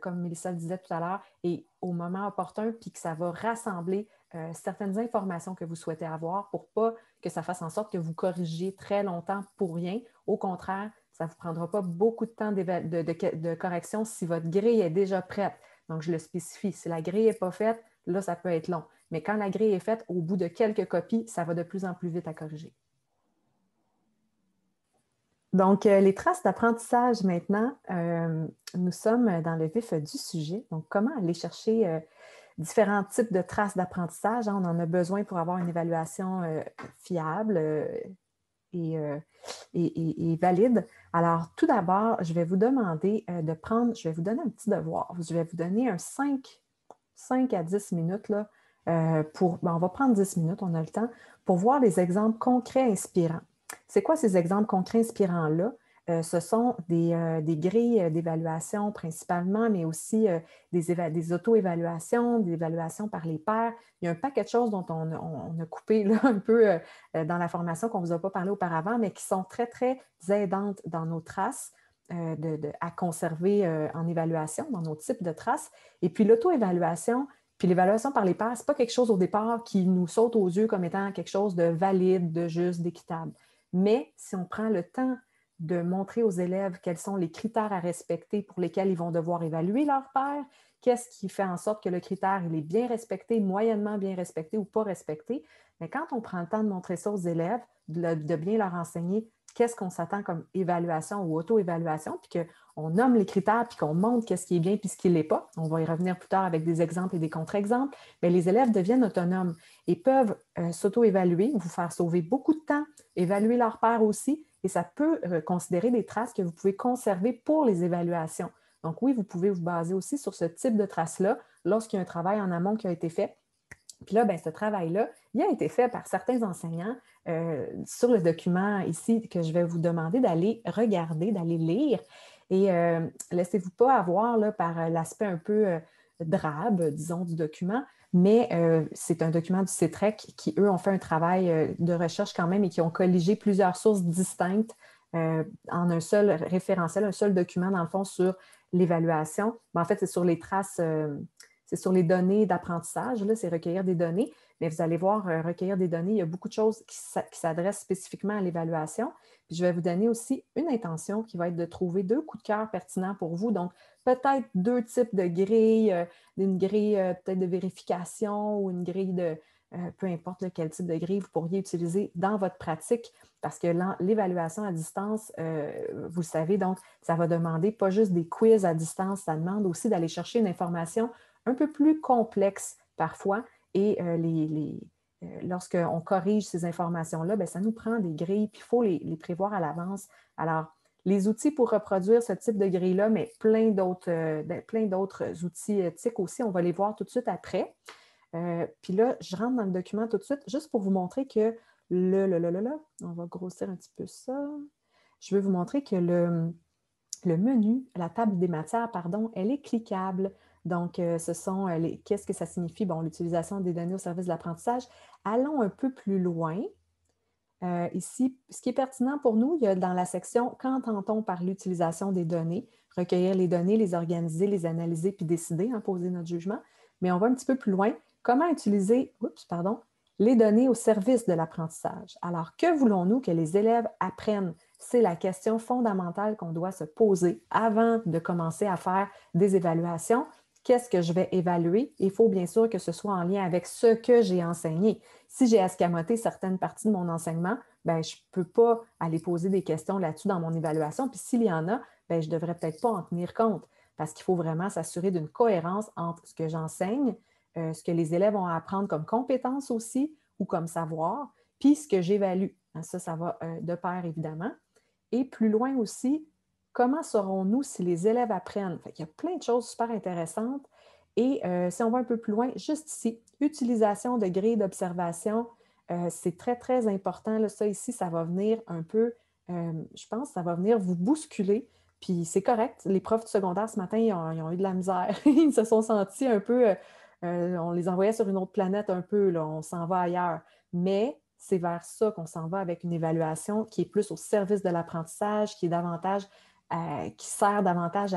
comme Mélissa le disait tout à l'heure, et au moment opportun, puis que ça va rassembler certaines informations que vous souhaitez avoir pour pas que ça fasse en sorte que vous corrigiez très longtemps pour rien. Au contraire, ça ne vous prendra pas beaucoup de temps de correction si votre grille est déjà prête. Donc, je le spécifie. Si la grille n'est pas faite, là, ça peut être long. Mais quand la grille est faite, au bout de quelques copies, ça va de plus en plus vite à corriger. Donc, les traces d'apprentissage maintenant, nous sommes dans le vif du sujet. Donc, comment aller chercher différents types de traces d'apprentissage. On en a besoin pour avoir une évaluation fiable et valide. Alors, tout d'abord, je vais vous demander je vais vous donner un petit devoir. Je vais vous donner un 5 à 10 minutes. Là, on va prendre 10 minutes, on a le temps, pour voir les exemples concrets inspirants. C'est quoi ces exemples concrets inspirants-là? Ce sont des grilles d'évaluation principalement, mais aussi des auto-évaluations, des évaluations par les pairs. Il y a un paquet de choses dont on a coupé là, un peu dans la formation qu'on ne vous a pas parlé auparavant, mais qui sont très, très aidantes dans nos traces à conserver en évaluation, dans nos types de traces. Et puis l'auto-évaluation, puis l'évaluation par les pairs, ce n'est pas quelque chose au départ qui nous saute aux yeux comme étant quelque chose de valide, de juste, d'équitable. Mais si on prend le temps de montrer aux élèves quels sont les critères à respecter pour lesquels ils vont devoir évaluer leur pair, qu'est-ce qui fait en sorte que le critère il est bien respecté, moyennement bien respecté ou pas respecté. Mais quand on prend le temps de montrer ça aux élèves, de bien leur enseigner qu'est-ce qu'on s'attend comme évaluation ou auto-évaluation, puis qu'on nomme les critères, puis qu'on montre qu'est-ce qui est bien puis ce qui ne l'est pas. On va y revenir plus tard avec des exemples et des contre-exemples. Mais les élèves deviennent autonomes et peuvent s'auto-évaluer, vous faire sauver beaucoup de temps, évaluer leur pair aussi, et ça peut considérer des traces que vous pouvez conserver pour les évaluations. Donc oui, vous pouvez vous baser aussi sur ce type de traces-là lorsqu'il y a un travail en amont qui a été fait. Puis là, ce travail-là, il a été fait par certains enseignants sur le document ici que je vais vous demander d'aller regarder, d'aller lire. Et laissez-vous pas avoir là, par l'aspect un peu drabe, disons, du document, mais c'est un document du CETREC qui, eux, ont fait un travail de recherche quand même et qui ont colligé plusieurs sources distinctes en un seul référentiel, un seul document, dans le fond, sur l'évaluation. En fait, c'est sur les traces... c'est sur les données d'apprentissage, là, c'est recueillir des données, mais vous allez voir, recueillir des données, il y a beaucoup de choses qui s'adressent spécifiquement à l'évaluation. Puis je vais vous donner aussi une intention qui va être de trouver 2 coups de cœur pertinents pour vous. Donc, peut-être 2 types de grilles, une grille peut-être de vérification ou une grille de, peu importe quel type de grille vous pourriez utiliser dans votre pratique, parce que l'évaluation à distance, vous le savez, donc, ça va demander pas juste des quiz à distance, ça demande aussi d'aller chercher une information un peu plus complexe parfois. Et lorsqu'on corrige ces informations-là, ça nous prend des grilles, puis il faut les prévoir à l'avance. Alors, les outils pour reproduire ce type de grille-là, mais plein d'autres outils TIC aussi, on va les voir tout de suite après. Puis là, je rentre dans le document tout de suite, juste pour vous montrer que on va grossir un petit peu ça. je veux vous montrer que le menu, la table des matières, pardon, elle est cliquable. Donc, ce sont qu'est-ce que ça signifie? Bon, l'utilisation des données au service de l'apprentissage. Allons un peu plus loin. Ici, ce qui est pertinent pour nous, il y a dans la section « Qu'entend-on par l'utilisation des données? » Recueillir les données, les organiser, les analyser, puis décider, poser notre jugement. Mais on va un petit peu plus loin. Comment utiliser les données au service de l'apprentissage? Alors, que voulons-nous que les élèves apprennent? C'est la question fondamentale qu'on doit se poser avant de commencer à faire des évaluations. Qu'est-ce que je vais évaluer? Il faut bien sûr que ce soit en lien avec ce que j'ai enseigné. Si j'ai escamoté certaines parties de mon enseignement, bien, je ne peux pas aller poser des questions là-dessus dans mon évaluation. Puis s'il y en a, bien, je ne devrais peut-être pas en tenir compte parce qu'il faut vraiment s'assurer d'une cohérence entre ce que j'enseigne, ce que les élèves ont à apprendre comme compétences aussi ou comme savoir, puis ce que j'évalue. Ça va de pair, évidemment. Et plus loin aussi, comment saurons-nous si les élèves apprennent? Il y a plein de choses super intéressantes. Et si on va un peu plus loin, juste ici, utilisation de grilles d'observation, c'est très, très important. Là, ça ici, ça va venir un peu, je pense, ça va venir vous bousculer. Puis c'est correct. Les profs du secondaire ce matin, ils ont eu de la misère. Ils se sont sentis un peu, on les envoyait sur une autre planète un peu, là, on s'en va ailleurs. Mais c'est vers ça qu'on s'en va avec une évaluation qui est plus au service de l'apprentissage, qui sert davantage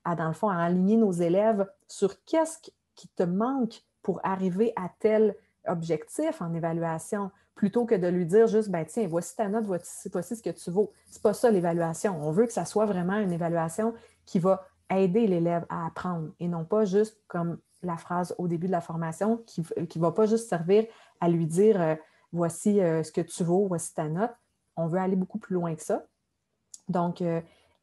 dans le fond, à aligner nos élèves sur qu'est-ce qui te manque pour arriver à tel objectif en évaluation, plutôt que de lui dire juste, ben tiens, voici ta note, voici ce que tu vaux. C'est pas ça l'évaluation. On veut que ça soit vraiment une évaluation qui va aider l'élève à apprendre et non pas juste comme la phrase au début de la formation qui ne va pas juste servir à lui dire voici ce que tu vaux, voici ta note. On veut aller beaucoup plus loin que ça. Donc,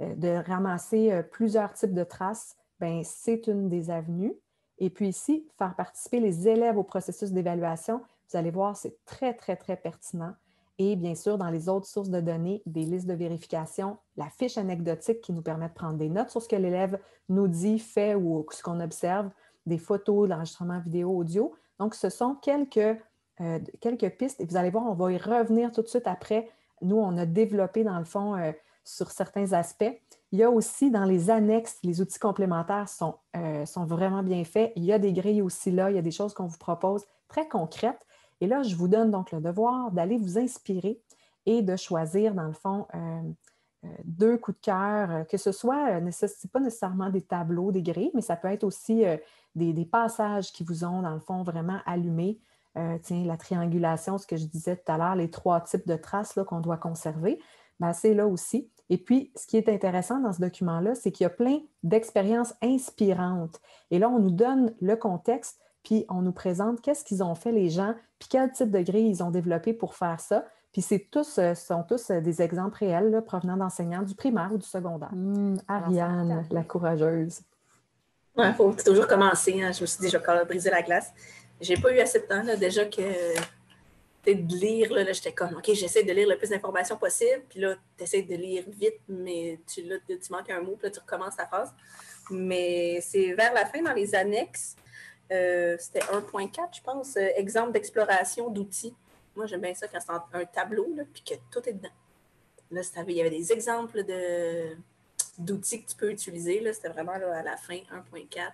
de ramasser plusieurs types de traces, bien, c'est une des avenues. Et puis ici, faire participer les élèves au processus d'évaluation, vous allez voir, c'est très, très, très pertinent. Et bien sûr, dans les autres sources de données, des listes de vérification, la fiche anecdotique qui nous permet de prendre des notes sur ce que l'élève nous dit, fait ou ce qu'on observe, des photos, de l'enregistrement vidéo, audio. Donc, ce sont quelques pistes. Et vous allez voir, on va y revenir tout de suite après. Nous, on a développé, dans le fond, sur certains aspects. Il y a aussi dans les annexes, les outils complémentaires sont vraiment bien faits. Il y a des grilles aussi là, il y a des choses qu'on vous propose très concrètes. Et là, je vous donne donc le devoir d'aller vous inspirer et de choisir, dans le fond, 2 coups de cœur, que ce soit, ce n'est pas nécessairement des tableaux, des grilles, mais ça peut être aussi des passages qui vous ont, dans le fond, vraiment allumé. Tiens, la triangulation, ce que je disais tout à l'heure, les 3 types de traces là, qu'on doit conserver, bien, c'est là aussi. Et puis, ce qui est intéressant dans ce document-là, c'est qu'il y a plein d'expériences inspirantes. Et là, on nous donne le contexte, puis on nous présente qu'est-ce qu'ils ont fait les gens, puis quel type de grille ils ont développé pour faire ça. Puis sont tous des exemples réels là, provenant d'enseignants du primaire ou du secondaire. Ariane, la courageuse.
Oui, il faut toujours commencer. Hein. Je me suis déjà brisé la glace. J'ai pas eu assez de temps là, déjà que de lire. Là, j'étais comme, OK, j'essaie de lire le plus d'informations possible. Puis là, tu essaies de lire vite, mais tu manques un mot, puis là, tu recommences ta phrase. Mais c'est vers la fin, dans les annexes, c'était 1.4, je pense, exemple d'exploration d'outils. Moi, j'aime bien ça quand c'est un tableau, là, puis que tout est dedans. Là, il y avait des exemples d'outils que tu peux utiliser. Là, c'était vraiment là, à la fin, 1.4.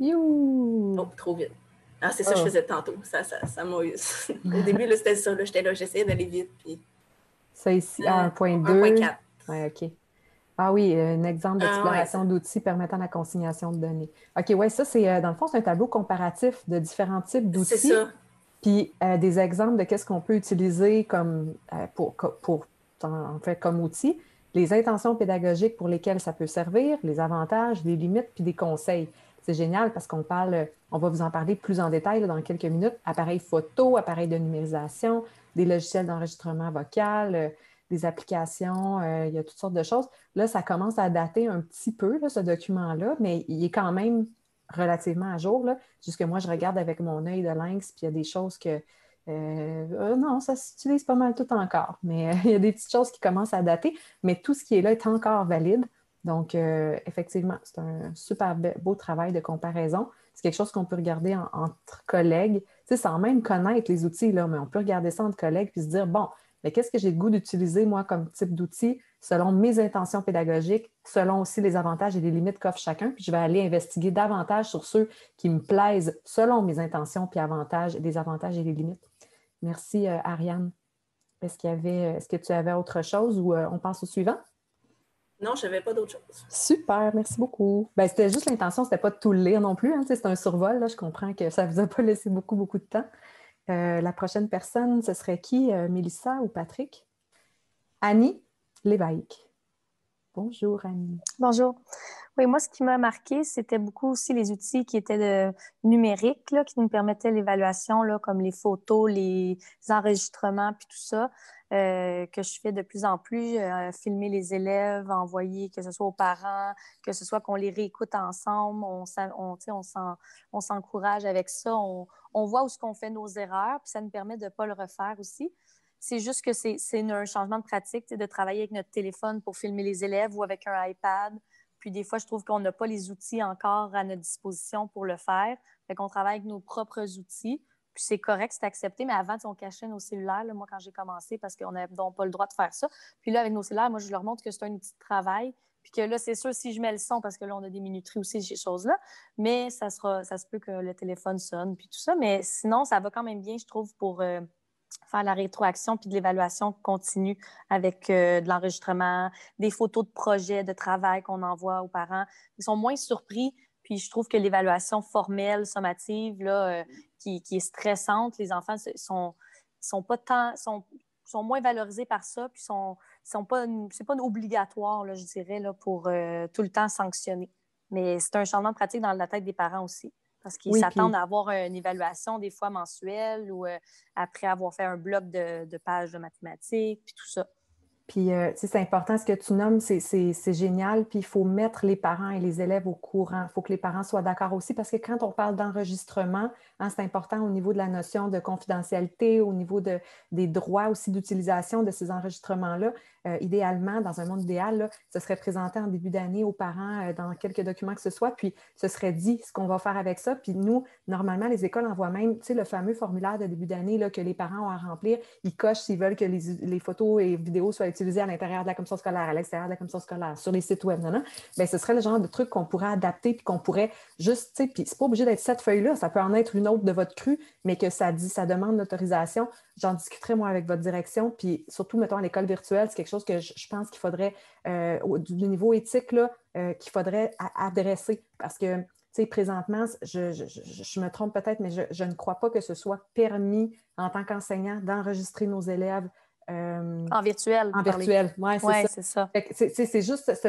You!
Oh, trop vite. Ah, c'est ça que je faisais tantôt. Ça m'a eu. Au début, là, c'était ça. Là, j'étais là, j'essayais d'aller vite. Puis...
Ça ici, 1.2. 1.4. Oui, OK. Ah oui, un exemple d'exploration d'outils permettant la consignation de données. OK, oui, ça, c'est dans le fond, c'est un tableau comparatif de différents types d'outils.
C'est ça.
Puis des exemples de qu'est-ce qu'on peut utiliser comme, comme outil, les intentions pédagogiques pour lesquelles ça peut servir, les avantages, les limites, puis des conseils. C'est génial parce qu'on va vous en parler plus en détail là, dans quelques minutes. Appareils photo, appareils de numérisation, des logiciels d'enregistrement vocal, des applications, il y a toutes sortes de choses. Là, ça commence à dater un petit peu, là, ce document-là, mais il est quand même relativement à jour. Là. Jusque moi, je regarde avec mon œil de lynx, puis il y a des choses que... non, ça s'utilise pas mal tout encore, mais il y a des petites choses qui commencent à dater, mais tout ce qui est là est encore valide. Donc, effectivement, c'est un super beau travail de comparaison. C'est quelque chose qu'on peut regarder entre collègues, tu sais, sans même connaître les outils, là, mais on peut regarder ça entre collègues puis se dire, bon, mais qu'est-ce que j'ai le goût d'utiliser, moi, comme type d'outil, selon mes intentions pédagogiques, selon aussi les avantages et les limites qu'offre chacun. Puis je vais aller investiguer davantage sur ceux qui me plaisent selon mes intentions puis avantages, les avantages et les limites. Merci, Ariane. Est-ce que tu avais autre chose ou on passe au suivant?
Non, je n'avais pas d'autre chose.
Super, merci beaucoup. Ben, c'était juste l'intention, c'était pas de tout le lire non plus. Hein, c'est un survol, là, je comprends que ça ne vous a pas laissé beaucoup de temps. La prochaine personne, ce serait qui? Mélissa ou Patrick? Annie Lévesque. Bonjour, Annie.
Bonjour. Oui, moi, ce qui m'a marqué, c'était beaucoup aussi les outils qui étaient numériques, là, qui nous permettaient l'évaluation, là, comme les photos, les enregistrements, puis tout ça, que je fais de plus en plus, filmer les élèves, envoyer, que ce soit aux parents, que ce soit qu'on les réécoute ensemble, on s'encourage avec ça, on voit où est-ce qu'on fait nos erreurs, puis ça nous permet de ne pas le refaire aussi. C'est juste que c'est un changement de pratique, de travailler avec notre téléphone pour filmer les élèves ou avec un iPad. Puis des fois, je trouve qu'on n'a pas les outils encore à notre disposition pour le faire. Fait qu'on travaille avec nos propres outils. Puis c'est correct, c'est accepté. Mais avant, on cachait nos cellulaires, là, moi, quand j'ai commencé, parce qu'on n'avait donc pas le droit de faire ça. Puis là, avec nos cellulaires, moi, je leur montre que c'est un outil de travail. Puis que là, c'est sûr, si je mets le son, parce que là, on a des minuteries aussi, ces choses-là, mais ça se peut que le téléphone sonne, puis tout ça. Mais sinon, ça va quand même bien, je trouve, pour faire la rétroaction puis de l'évaluation continue avec de l'enregistrement, des photos de projets, de travail qu'on envoie aux parents. Ils sont moins surpris. Puis je trouve que l'évaluation formelle, sommative, là, qui est stressante, les enfants sont moins valorisés par ça, puis c'est pas obligatoire, là, je dirais, là, pour tout le temps sanctionner. Mais c'est un changement de pratique dans la tête des parents aussi. Parce qu'ils s'attendent à avoir une évaluation des fois mensuelle ou après avoir fait un bloc de pages de mathématiques, puis tout ça.
Puis, c'est important ce que tu nommes, c'est génial. Puis, il faut mettre les parents et les élèves au courant. Il faut que les parents soient d'accord aussi parce que quand on parle d'enregistrement, hein, c'est important au niveau de la notion de confidentialité, au niveau des droits aussi d'utilisation de ces enregistrements-là. Idéalement, dans un monde idéal, là, ce serait présenté en début d'année aux parents dans quelques documents que ce soit, puis ce serait dit ce qu'on va faire avec ça. Puis nous, normalement, les écoles envoient même, tu sais, le fameux formulaire de début d'année là, que les parents ont à remplir. Ils cochent s'ils veulent que les photos et vidéos soient utilisées à l'intérieur de la commission scolaire, à l'extérieur de la commission scolaire, sur les sites web, non? Bien, ce serait le genre de truc qu'on pourrait adapter puis qu'on pourrait juste, tu sais, puis c'est pas obligé d'être cette feuille-là, ça peut en être une autre de votre cru, mais que ça demande l'autorisation. J'en discuterai, moi, avec votre direction, puis surtout, mettons, à l'école virtuelle, c'est quelque chose que je pense qu'il faudrait, du niveau éthique, là, qu'il faudrait adresser, parce que, tu sais, présentement, je me trompe peut-être, mais je ne crois pas que ce soit permis en tant qu'enseignant d'enregistrer nos élèves.
En virtuel.
En virtuel, oui,
c'est ça.
C'est juste ce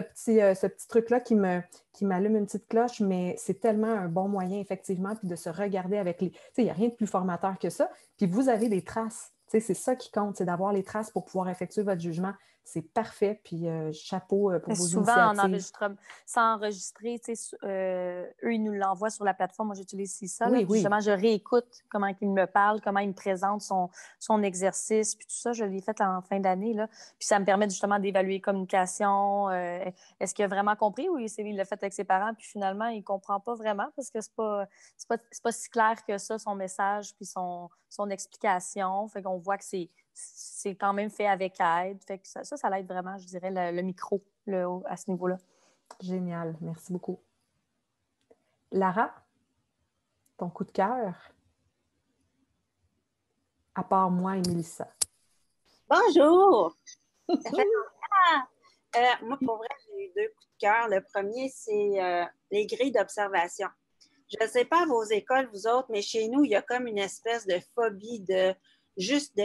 petit truc-là qui m'allume une petite cloche, mais c'est tellement un bon moyen, effectivement, puis de se regarder avec les... Tu sais, il n'y a rien de plus formateur que ça. Puis vous avez des traces. Tu sais, c'est ça qui compte, c'est d'avoir les traces pour pouvoir effectuer votre jugement. C'est parfait, puis chapeau pour vos initiatives.
Souvent, sans enregistrer, eux, ils nous l'envoient sur la plateforme. Moi, j'utilise ça.
Oui,
là,
oui.
Justement, je réécoute comment il me parle, comment il me présente son exercice, puis tout ça, je l'ai fait en fin d'année. Là. Puis ça me permet justement d'évaluer communication. Est-ce qu'il a vraiment compris ou il l'a fait avec ses parents, puis finalement, il ne comprend pas vraiment parce que c'est pas si clair que ça, son message, puis son explication. Fait qu'on voit que c'est quand même fait avec aide. Fait que ça l'aide vraiment, je dirais, le micro à ce niveau-là.
Génial. Merci beaucoup. Lara, ton coup de cœur? À part moi et Mélissa.
Bonjour! Ça fait longtemps! Moi, pour vrai, j'ai eu 2 coups de cœur. Le premier, c'est les grilles d'observation. Je ne sais pas à vos écoles, vous autres, mais chez nous, il y a comme une espèce de phobie de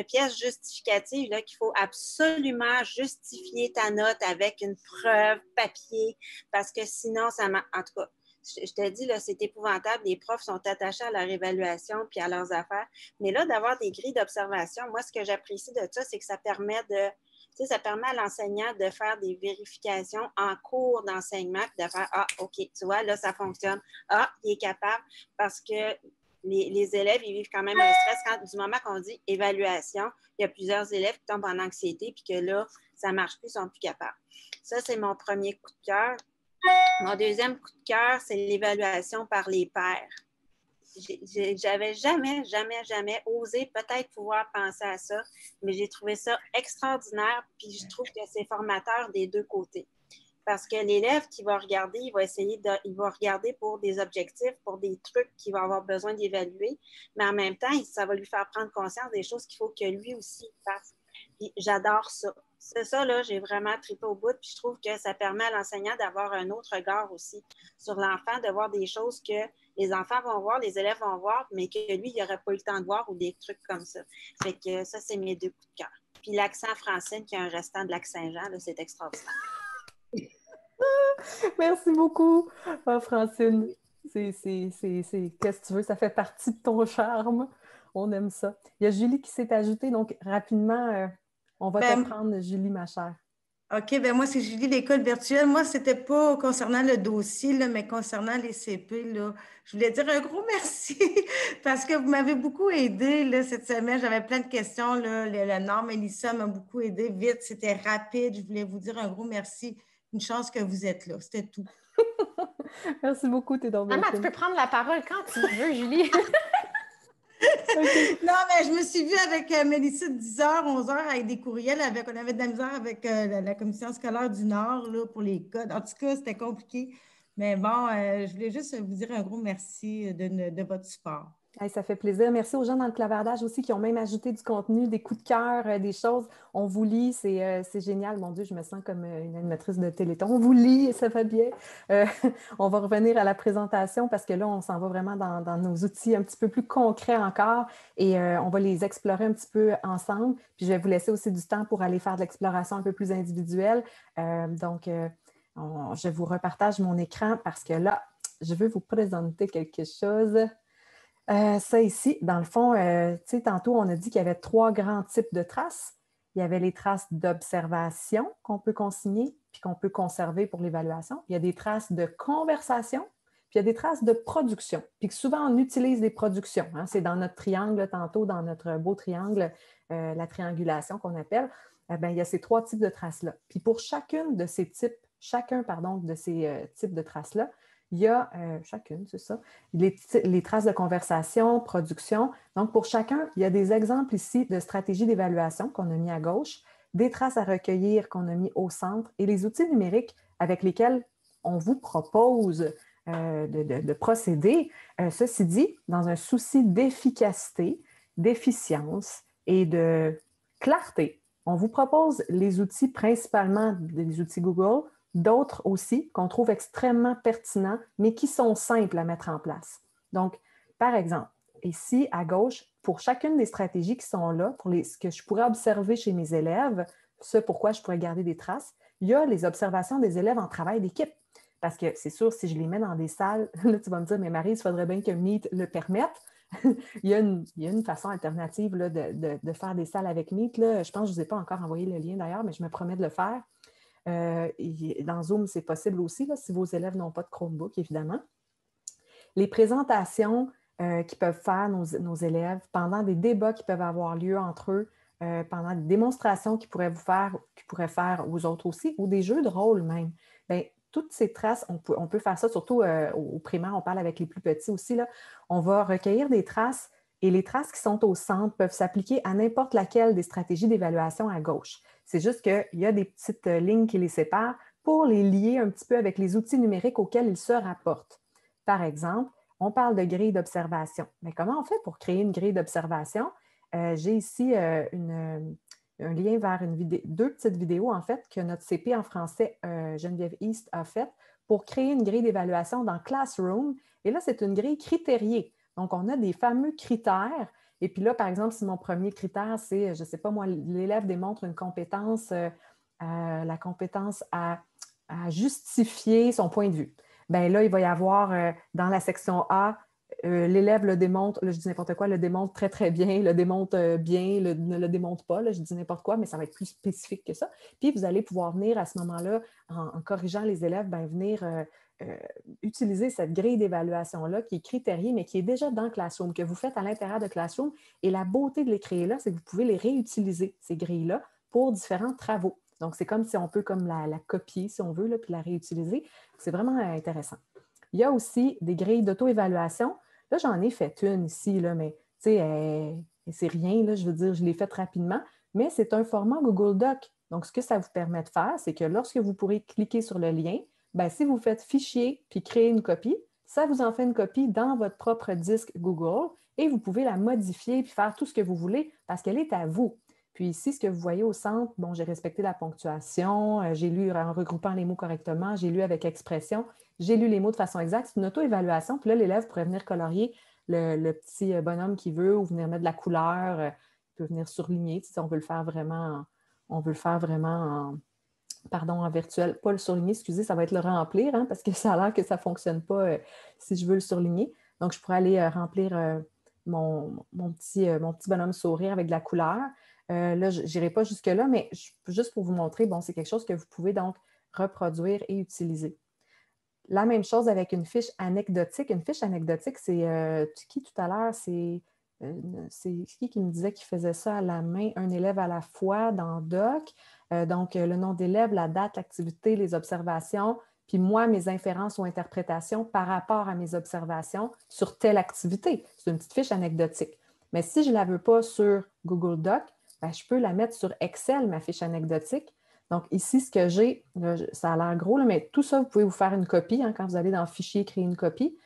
pièces justificatives là, qu'il faut absolument justifier ta note avec une preuve papier parce que sinon, en tout cas, je te dis, là, c'est épouvantable. Les profs sont attachés à leur évaluation puis à leurs affaires. Mais là, d'avoir des grilles d'observation, moi, ce que j'apprécie de ça, c'est que ça permet à l'enseignant de faire des vérifications en cours d'enseignement puis de faire « Ah, OK, tu vois, là, ça fonctionne. Ah, il est capable. » Parce que les élèves, ils vivent quand même un stress. Du moment qu'on dit évaluation, il y a plusieurs élèves qui tombent en anxiété puis que là, ça ne marche plus, ils ne sont plus capables. Ça, c'est mon premier coup de cœur. Mon deuxième coup de cœur, c'est l'évaluation par les pairs. j'avais jamais osé peut-être pouvoir penser à ça, mais j'ai trouvé ça extraordinaire, puis je trouve que c'est formateur des deux côtés. Parce que l'élève qui va regarder, il va regarder pour des objectifs, pour des trucs qu'il va avoir besoin d'évaluer, mais en même temps, ça va lui faire prendre conscience des choses qu'il faut que lui aussi fasse. Puis j'adore ça. C'est ça, là, j'ai vraiment trippé au bout, puis je trouve que ça permet à l'enseignant d'avoir un autre regard aussi sur l'enfant, de voir des choses que les enfants vont voir, les élèves vont voir, mais que lui, il n'aurait pas eu le temps de voir ou des trucs comme ça. Fait que ça, c'est mes deux coups de cœur. Puis l'accent français, qui a un restant de Lac-Saint-Jean, là, c'est extraordinaire.
Merci beaucoup, Francine. Qu'est-ce que tu veux? Ça fait partie de ton charme. On aime ça. Il y a Julie qui s'est ajoutée, donc rapidement, on va te prendre, Julie, ma chère.
OK, moi, c'est Julie, l'école virtuelle. Moi, c'était pas concernant le dossier, là, mais concernant les CP, là, je voulais dire un gros merci parce que vous m'avez beaucoup aidé là, cette semaine. J'avais plein de questions. Là. Le Nord, Mélissa m'a beaucoup aidé. Vite, c'était rapide. Je voulais vous dire un gros merci. Une chance que vous êtes là. C'était tout.
Merci beaucoup, t'es donc
Maman, tu peux prendre la parole quand tu veux, Julie.
Okay. Non, mais je me suis vue avec Mélissa de 10h, 11h avec des courriels. On avait de la misère avec la commission scolaire du Nord là, pour les codes. En tout cas, c'était compliqué. Mais bon, je voulais juste vous dire un gros merci de votre support.
Hey, ça fait plaisir. Merci aux gens dans le clavardage aussi qui ont même ajouté du contenu, des coups de cœur, des choses. On vous lit, c'est génial. Mon Dieu, je me sens comme une animatrice de Téléthon. On vous lit, ça va bien. On va revenir à la présentation parce que là, on s'en va vraiment dans nos outils un petit peu plus concrets encore et on va les explorer un petit peu ensemble. Puis je vais vous laisser aussi du temps pour aller faire de l'exploration un peu plus individuelle. Je vous repartage mon écran parce que là, je veux vous présenter quelque chose. Ça ici, dans le fond, tu sais, tantôt, on a dit qu'il y avait 3 grands types de traces. Il y avait les traces d'observation qu'on peut consigner puis qu'on peut conserver pour l'évaluation. Il y a des traces de conversation, puis il y a des traces de production. Puis que souvent, on utilise des productions. Hein. C'est dans notre triangle, tantôt, dans notre beau triangle, la triangulation qu'on appelle. Il y a ces 3 types de traces-là. Puis pour chacun de ces types de traces-là, il y a chacune, c'est ça, les traces de conversation, production. Donc, pour chacun, il y a des exemples ici de stratégies d'évaluation qu'on a mis à gauche, des traces à recueillir qu'on a mis au centre et les outils numériques avec lesquels on vous propose de procéder. Ceci dit, dans un souci d'efficacité, d'efficience et de clarté, on vous propose les outils, principalement des outils Google, d'autres aussi qu'on trouve extrêmement pertinents, mais qui sont simples à mettre en place. Donc, par exemple, ici à gauche, pour chacune des stratégies qui sont là, pour ce que je pourrais observer chez mes élèves, ce pourquoi je pourrais garder des traces, il y a les observations des élèves en travail d'équipe. Parce que c'est sûr, si je les mets dans des salles, là, tu vas me dire, mais Marie, il faudrait bien que Meet le permette. il y a une façon alternative là, de faire des salles avec Meet. Là. Je pense que je ne vous ai pas encore envoyé le lien d'ailleurs, mais je me promets de le faire. Dans Zoom, c'est possible aussi, là, si vos élèves n'ont pas de Chromebook, évidemment. Les présentations qu'ils peuvent faire, nos élèves, pendant des débats qui peuvent avoir lieu entre eux, pendant des démonstrations qu'ils pourraient faire aux autres aussi, ou des jeux de rôle même. Bien, toutes ces traces, on peut faire ça, surtout au primaire, on parle avec les plus petits aussi, là. On va recueillir des traces et les traces qui sont au centre peuvent s'appliquer à n'importe laquelle des stratégies d'évaluation à gauche. C'est juste qu'il y a des petites lignes qui les séparent pour les lier un petit peu avec les outils numériques auxquels ils se rapportent. Par exemple, on parle de grille d'observation. Mais comment on fait pour créer une grille d'observation? J'ai ici un lien vers deux petites vidéos, en fait, que notre CP en français, Geneviève East, a faites pour créer une grille d'évaluation dans Classroom. Et là, c'est une grille critériée. Donc, on a des fameux critères. Et puis là, par exemple, si mon premier critère, c'est, je ne sais pas moi, l'élève démontre une compétence, la compétence à justifier son point de vue. Bien là, il va y avoir dans la section A, l'élève le démontre, là, je dis n'importe quoi, le démontre très, très bien, le démontre bien, ne le démontre pas, là, je dis n'importe quoi, mais ça va être plus spécifique que ça. Puis vous allez pouvoir venir à ce moment-là, en corrigeant les élèves, bien, venir utiliser cette grille d'évaluation-là qui est critériée, mais qui est déjà dans Classroom, que vous faites à l'intérieur de Classroom. Et la beauté de les créer là, c'est que vous pouvez les réutiliser, ces grilles-là, pour différents travaux. Donc, c'est comme si on peut comme la copier, si on veut, là, puis la réutiliser. C'est vraiment intéressant. Il y a aussi des grilles d'auto-évaluation. Là, j'en ai fait une ici, là, mais tu sais, c'est rien, là, je veux dire, je l'ai faite rapidement, mais c'est un format Google Doc. Donc, ce que ça vous permet de faire, c'est que lorsque vous pourrez cliquer sur le lien, bien, si vous faites Fichier puis créer une copie, ça vous en fait une copie dans votre propre disque Google et vous pouvez la modifier puis faire tout ce que vous voulez parce qu'elle est à vous. Puis ici, ce que vous voyez au centre, bon, j'ai respecté la ponctuation, j'ai lu en regroupant les mots correctement, j'ai lu avec expression, j'ai lu les mots de façon exacte. C'est une auto-évaluation. Puis là, l'élève pourrait venir colorier le petit bonhomme qu'il veut ou venir mettre de la couleur, il peut venir surligner si on veut le faire vraiment en virtuel, pas le surligner, excusez, ça va être le remplir, hein, parce que ça a l'air que ça ne fonctionne pas si je veux le surligner. Donc, je pourrais aller remplir mon petit bonhomme sourire avec de la couleur. Là, je n'irai pas jusque-là, mais juste pour vous montrer, bon, c'est quelque chose que vous pouvez donc reproduire et utiliser. La même chose avec une fiche anecdotique. Une fiche anecdotique, c'est qui tout à l'heure? C'est qui me disait qu'il faisait ça à la main, un élève à la fois dans Doc. Donc, le nom d'élève, la date, l'activité, les observations, puis moi, mes inférences ou interprétations par rapport à mes observations sur telle activité. C'est une petite fiche anecdotique. Mais si je ne la veux pas sur Google Doc, bien, je peux la mettre sur Excel, ma fiche anecdotique. Donc, ici, ce que j'ai, ça a l'air gros, là, mais tout ça, vous pouvez vous faire une copie hein, quand vous allez dans Fichier, créer une copie.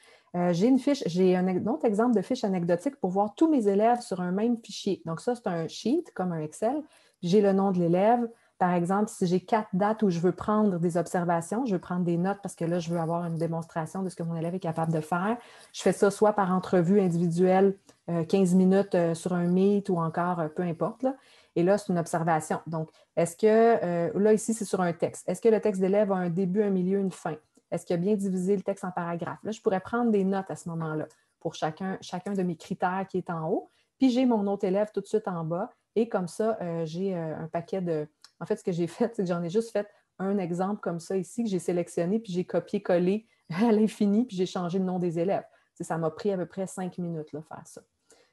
J'ai un autre exemple de fiche anecdotique pour voir tous mes élèves sur un même fichier. Donc, ça, c'est un sheet, comme un Excel. J'ai le nom de l'élève. Par exemple, si j'ai 4 dates où je veux prendre des observations, je veux prendre des notes parce que là, je veux avoir une démonstration de ce que mon élève est capable de faire. Je fais ça soit par entrevue individuelle, 15 minutes sur un Meet ou encore peu importe, là. Et là, c'est une observation. Donc, est-ce que, là, ici, c'est sur un texte. Est-ce que le texte d'élève a un début, un milieu, une fin? Est-ce qu'il a bien divisé le texte en paragraphes? Là, je pourrais prendre des notes à ce moment-là pour chacun de mes critères qui est en haut. Puis, j'ai mon autre élève tout de suite en bas. Et comme ça, j'ai un paquet de... En fait, ce que j'ai fait, c'est que j'en ai juste fait un exemple comme ça ici, que j'ai sélectionné, puis j'ai copié-collé à l'infini, puis j'ai changé le nom des élèves. Ça m'a pris à peu près 5 minutes, là, faire ça.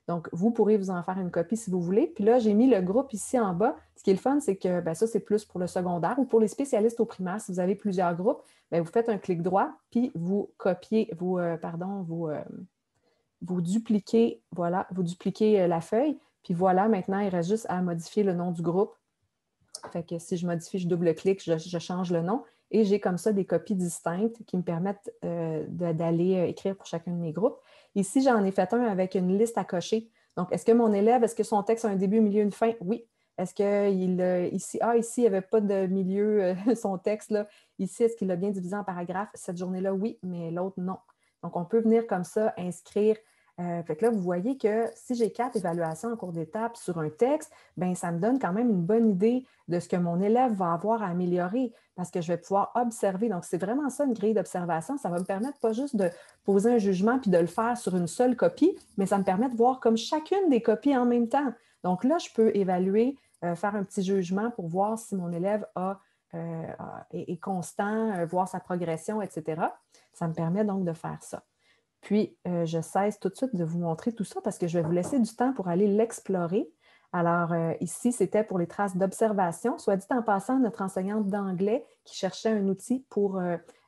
Donc, vous pourrez vous en faire une copie si vous voulez. Puis là, j'ai mis le groupe ici en bas. Ce qui est le fun, c'est que ça, c'est plus pour le secondaire ou pour les spécialistes au primaire. Si vous avez plusieurs groupes, bien, vous faites un clic droit, puis vous copiez, vous dupliquez, voilà, vous dupliquez la feuille. Puis voilà, maintenant, il reste juste à modifier le nom du groupe. Fait que si je modifie, je double-clique, je change le nom. Et j'ai comme ça des copies distinctes qui me permettent d'aller écrire pour chacun de mes groupes. Ici, j'en ai fait un avec une liste à cocher. Donc, est-ce que son texte a un début, un milieu, une fin? Oui. Est-ce ici, il n'y avait pas de milieu, son texte, là. Ici, est-ce qu'il l'a bien divisé en paragraphes? Cette journée-là, oui, mais l'autre, non. Donc, on peut venir comme ça inscrire. Fait que là, vous voyez que si j'ai 4 évaluations en cours d'étape sur un texte, bien, ça me donne quand même une bonne idée de ce que mon élève va avoir à améliorer parce que je vais pouvoir observer. Donc, c'est vraiment ça, une grille d'observation. Ça va me permettre pas juste de poser un jugement puis de le faire sur une seule copie, mais ça me permet de voir comme chacune des copies en même temps. Donc là, je peux évaluer, faire un petit jugement pour voir si mon élève est constant, voir sa progression, etc. Ça me permet donc de faire ça. Puis, je cesse tout de suite de vous montrer tout ça parce que je vais vous laisser du temps pour aller l'explorer. Alors, ici, c'était pour les traces d'observation. Soit dit en passant, notre enseignante d'anglais qui cherchait un outil pour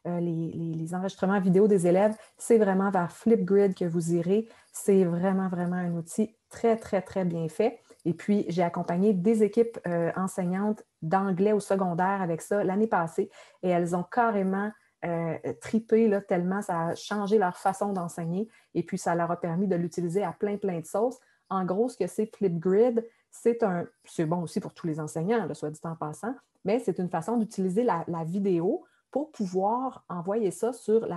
les enregistrements vidéo des élèves, c'est vraiment vers Flipgrid que vous irez. C'est vraiment, vraiment un outil très, très, très bien fait. Et puis, j'ai accompagné des équipes enseignantes d'anglais au secondaire avec ça l'année passée et elles ont carrément tripé là, tellement ça a changé leur façon d'enseigner et puis ça leur a permis de l'utiliser à plein de sauces. En gros, ce que c'est Flipgrid, c'est bon aussi pour tous les enseignants, là, soit dit en passant, mais c'est une façon d'utiliser la vidéo pour pouvoir envoyer ça sur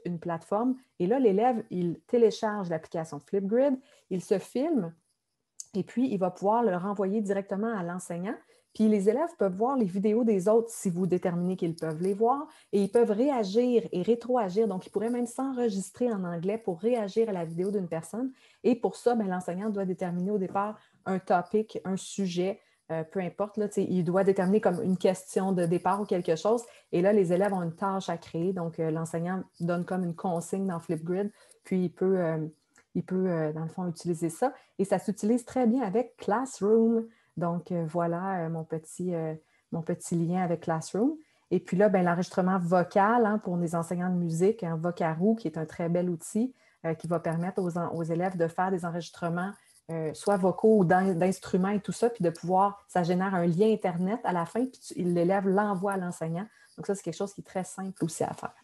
une plateforme. Et là, l'élève, il télécharge l'application Flipgrid, il se filme et puis il va pouvoir le renvoyer directement à l'enseignant. Puis les élèves peuvent voir les vidéos des autres si vous déterminez qu'ils peuvent les voir et ils peuvent réagir et rétroagir. Donc, ils pourraient même s'enregistrer en anglais pour réagir à la vidéo d'une personne. Et pour ça, bien, l'enseignant doit déterminer au départ un topic, un sujet, peu importe. Là, il doit déterminer comme une question de départ ou quelque chose. Et là, les élèves ont une tâche à créer. Donc, l'enseignant donne comme une consigne dans Flipgrid. Puis, il peut, dans le fond, utiliser ça. Et ça s'utilise très bien avec Classroom. Donc, voilà mon petit lien avec Classroom. Et puis là, l'enregistrement vocal pour les enseignants de musique, Vocaroo, qui est un très bel outil. qui va permettre aux élèves de faire des enregistrements soit vocaux ou d'instruments et tout ça, puis de pouvoir, ça génère un lien Internet à la fin, puis l'élève l'envoie à l'enseignant. Donc ça, c'est quelque chose qui est très simple aussi à faire.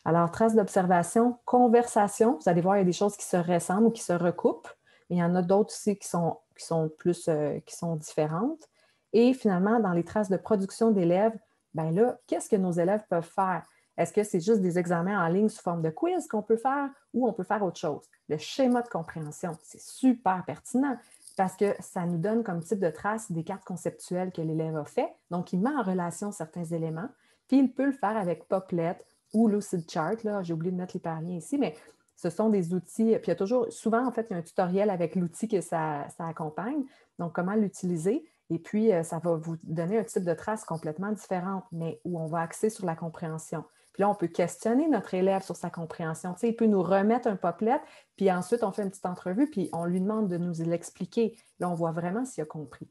Alors, traces d'observation, conversation, vous allez voir, il y a des choses qui se ressemblent ou qui se recoupent, mais il y en a d'autres aussi qui sont différentes. Et finalement, dans les traces de production d'élèves, bien là, qu'est-ce que nos élèves peuvent faire? Est-ce que c'est juste des examens en ligne sous forme de quiz qu'on peut faire ou on peut faire autre chose? Le schéma de compréhension, c'est super pertinent parce que ça nous donne comme type de trace des cartes conceptuelles que l'élève a fait. Donc, il met en relation certains éléments, puis il peut le faire avec Popplet ou Lucidchart. J'ai oublié de mettre l'hyperlien ici, mais ce sont des outils. Puis il y a toujours, souvent, en fait, il y a un tutoriel avec l'outil que ça accompagne. Donc, comment l'utiliser? Et puis, ça va vous donner un type de trace complètement différente, mais où on va axer sur la compréhension. Puis là, on peut questionner notre élève sur sa compréhension. Tu sais, il peut nous remettre un Popplet, puis ensuite, on fait une petite entrevue, puis on lui demande de nous l'expliquer. Là, on voit vraiment s'il a compris.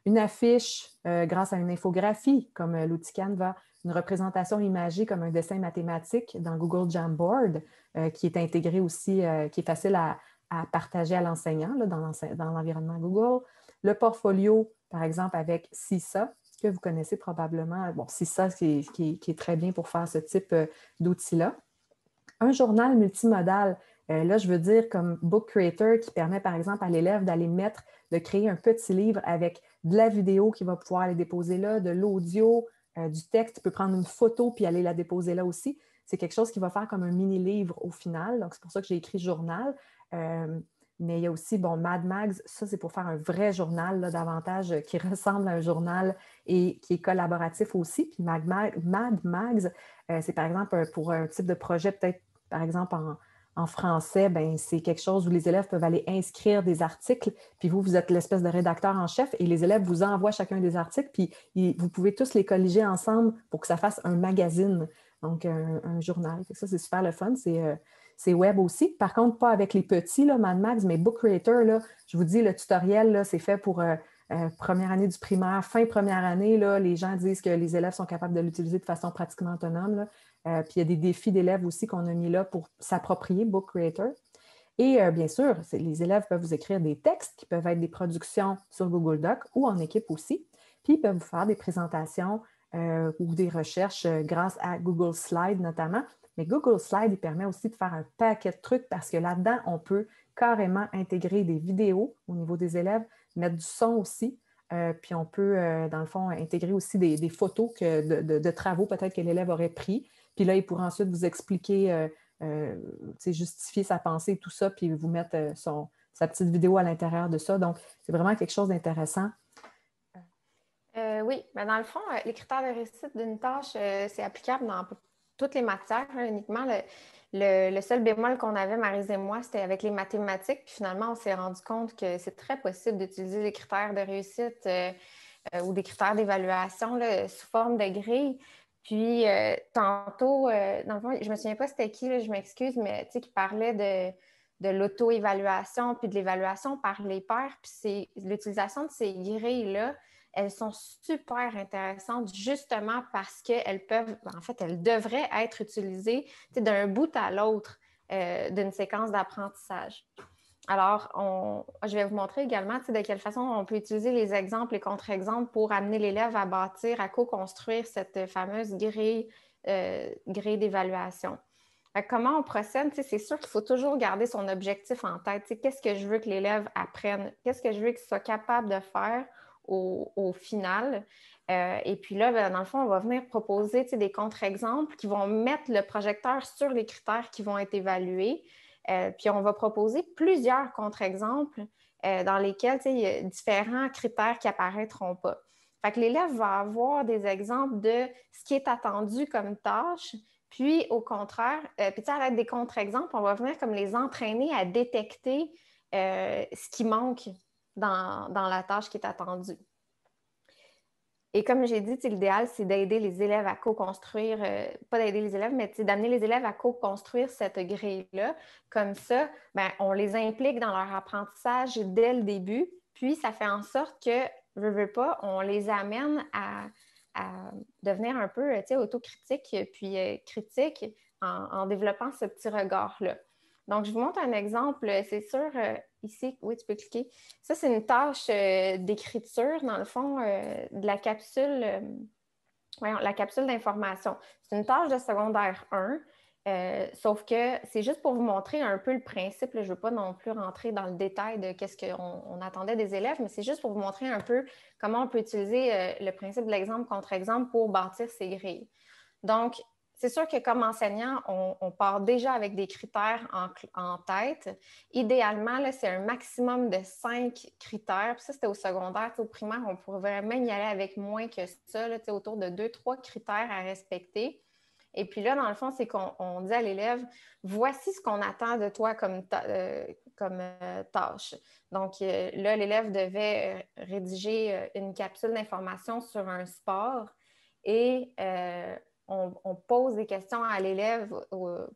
Une affiche grâce à une infographie, comme l'outil Canva, une représentation imagée comme un dessin mathématique dans Google Jamboard, qui est intégré aussi, qui est facile à partager à l'enseignant dans l'environnement Google. Le portfolio, par exemple, avec CISA, que vous connaissez probablement. Bon, CISA, qui est très bien pour faire ce type d'outil-là. Un journal multimodal, là, je veux dire comme Book Creator, qui permet, par exemple, à l'élève de créer un petit livre avec de la vidéo qui va pouvoir aller déposer là, de l'audio, du texte. Il peut prendre une photo puis aller la déposer là aussi. C'est quelque chose qui va faire comme un mini-livre au final. Donc, c'est pour ça que j'ai écrit journal. Mais il y a aussi, Mad Mags, ça, c'est pour faire un vrai journal, là, davantage qui ressemble à un journal et qui est collaboratif aussi. Puis Mad Mags, c'est par exemple pour un type de projet, peut-être, par exemple, en français, c'est quelque chose où les élèves peuvent aller inscrire des articles, puis vous êtes l'espèce de rédacteur en chef et les élèves vous envoient chacun des articles, puis vous pouvez tous les colliger ensemble pour que ça fasse un magazine, donc un journal. Ça, c'est super le fun. C'est web aussi. Par contre, pas avec les petits, là, Mad Max, mais Book Creator, là, je vous dis, le tutoriel, là, c'est fait pour première année du primaire, fin première année. Là, les gens disent que les élèves sont capables de l'utiliser de façon pratiquement autonome. Là. Puis il y a des défis d'élèves aussi qu'on a mis là pour s'approprier Book Creator. Et bien sûr, les élèves peuvent vous écrire des textes qui peuvent être des productions sur Google Docs ou en équipe aussi. Puis ils peuvent vous faire des présentations ou des recherches grâce à Google Slides notamment. Mais Google Slides, il permet aussi de faire un paquet de trucs parce que là-dedans, on peut carrément intégrer des vidéos au niveau des élèves, mettre du son aussi. Puis on peut, dans le fond, intégrer aussi des photos de travaux peut-être que l'élève aurait pris. Puis là, il pourra ensuite vous expliquer, justifier sa pensée et tout ça, puis vous mettre sa petite vidéo à l'intérieur de ça. Donc, c'est vraiment quelque chose d'intéressant.
Oui, mais dans le fond, les critères de réussite d'une tâche, c'est applicable dans toutes les matières. Uniquement, le seul bémol qu'on avait, Maryse et moi, c'était avec les mathématiques. Puis finalement, on s'est rendu compte que c'est très possible d'utiliser des critères de réussite ou des critères d'évaluation sous forme de grille. Puis tantôt, dans le fond, je ne me souviens pas c'était qui, là, je m'excuse, mais qui parlait de l'auto-évaluation puis de l'évaluation par les pairs. Puis l'utilisation de ces grilles-là, elles sont super intéressantes justement parce qu'elles peuvent, en fait, elles devraient être utilisées d'un bout à l'autre d'une séquence d'apprentissage. Alors, je vais vous montrer également de quelle façon on peut utiliser les exemples et contre-exemples pour amener l'élève à bâtir, à co-construire cette fameuse grille d'évaluation. Comment on procède? C'est sûr qu'il faut toujours garder son objectif en tête. Qu'est-ce que je veux que l'élève apprenne? Qu'est-ce que je veux qu'il soit capable de faire au final? Et puis là, dans le fond, on va venir proposer des contre-exemples qui vont mettre le projecteur sur les critères qui vont être évalués. Puis on va proposer plusieurs contre-exemples dans lesquels il y a différents critères qui n'apparaîtront pas. Fait que l'élève va avoir des exemples de ce qui est attendu comme tâche, puis au contraire, puis à l'aide des contre-exemples, on va venir comme les entraîner à détecter ce qui manque dans la tâche qui est attendue. Et comme j'ai dit, l'idéal, c'est d'aider les élèves à co-construire, pas d'aider les élèves, mais d'amener les élèves à co-construire cette grille-là. Comme ça, on les implique dans leur apprentissage dès le début, puis ça fait en sorte que, veux pas, on les amène à devenir un peu autocritique puis critique en développant ce petit regard-là. Donc, je vous montre un exemple. C'est sûr, ici, oui, tu peux cliquer. Ça, c'est une tâche d'écriture, dans le fond, de la capsule, la capsule d'information. C'est une tâche de secondaire 1. Sauf que c'est juste pour vous montrer un peu le principe. Je ne veux pas non plus rentrer dans le détail de qu'est-ce qu'on attendait des élèves, mais c'est juste pour vous montrer un peu comment on peut utiliser le principe de l'exemple contre exemple pour bâtir ces grilles. Donc, c'est sûr que comme enseignant, on part déjà avec des critères en tête. Idéalement, là, c'est un maximum de 5 critères. Puis ça, c'était au secondaire. Au primaire, on pourrait même y aller avec moins que ça, là, autour de 2-3 critères à respecter. Et puis là, dans le fond, c'est qu'on dit à l'élève, voici ce qu'on attend de toi comme tâche. Donc là, l'élève devait rédiger une capsule d'information sur un sport et on pose des questions à l'élève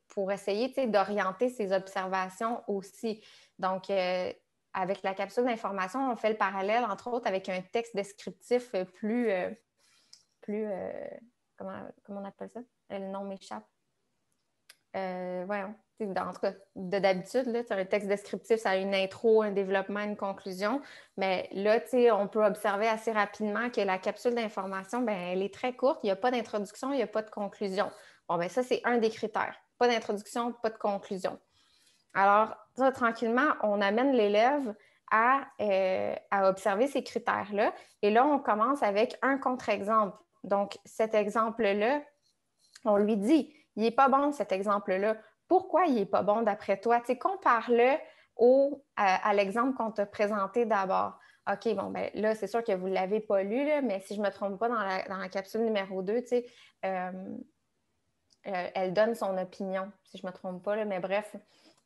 pour essayer d'orienter ses observations aussi. Donc, avec la capsule d'information, on fait le parallèle, entre autres, avec un texte descriptif plus comment on appelle ça? Le nom m'échappe. Voyons. En tout cas, d'habitude, là, un texte descriptif, ça a une intro, un développement, une conclusion. Mais là, on peut observer assez rapidement que la capsule d'information, ben, elle est très courte. Il n'y a pas d'introduction, il n'y a pas de conclusion. Bon, ben ça, c'est un des critères. Pas d'introduction, pas de conclusion. Alors, ça, tranquillement, on amène l'élève à observer ces critères-là. Et là, on commence avec un contre-exemple. Donc, cet exemple-là, on lui dit, il n'est pas bon cet exemple-là. Pourquoi il n'est pas bon d'après toi? Compare-le à l'exemple qu'on t'a présenté d'abord. OK, bon, ben là, c'est sûr que vous ne l'avez pas lu, là, mais si je ne me trompe pas, dans la capsule numéro 2, elle donne son opinion, si je ne me trompe pas, là, mais bref,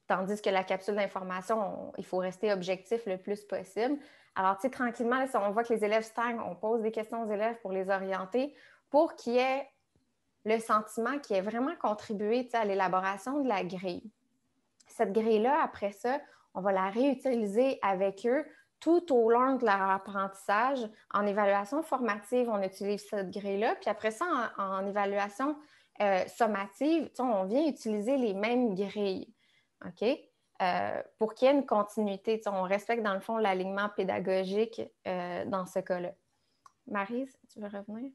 tandis que la capsule d'information, il faut rester objectif le plus possible. Alors, tranquillement, là, si on voit que les élèves stagnent, on pose des questions aux élèves pour les orienter, pour qu'il y ait le sentiment qui est vraiment contribué à l'élaboration de la grille. Cette grille-là, après ça, on va la réutiliser avec eux tout au long de leur apprentissage. En évaluation formative, on utilise cette grille-là. Puis après ça, en évaluation sommative, on vient utiliser les mêmes grilles. OK? Pour qu'il y ait une continuité. On respecte, dans le fond, l'alignement pédagogique dans ce cas-là. Maryse, tu veux revenir?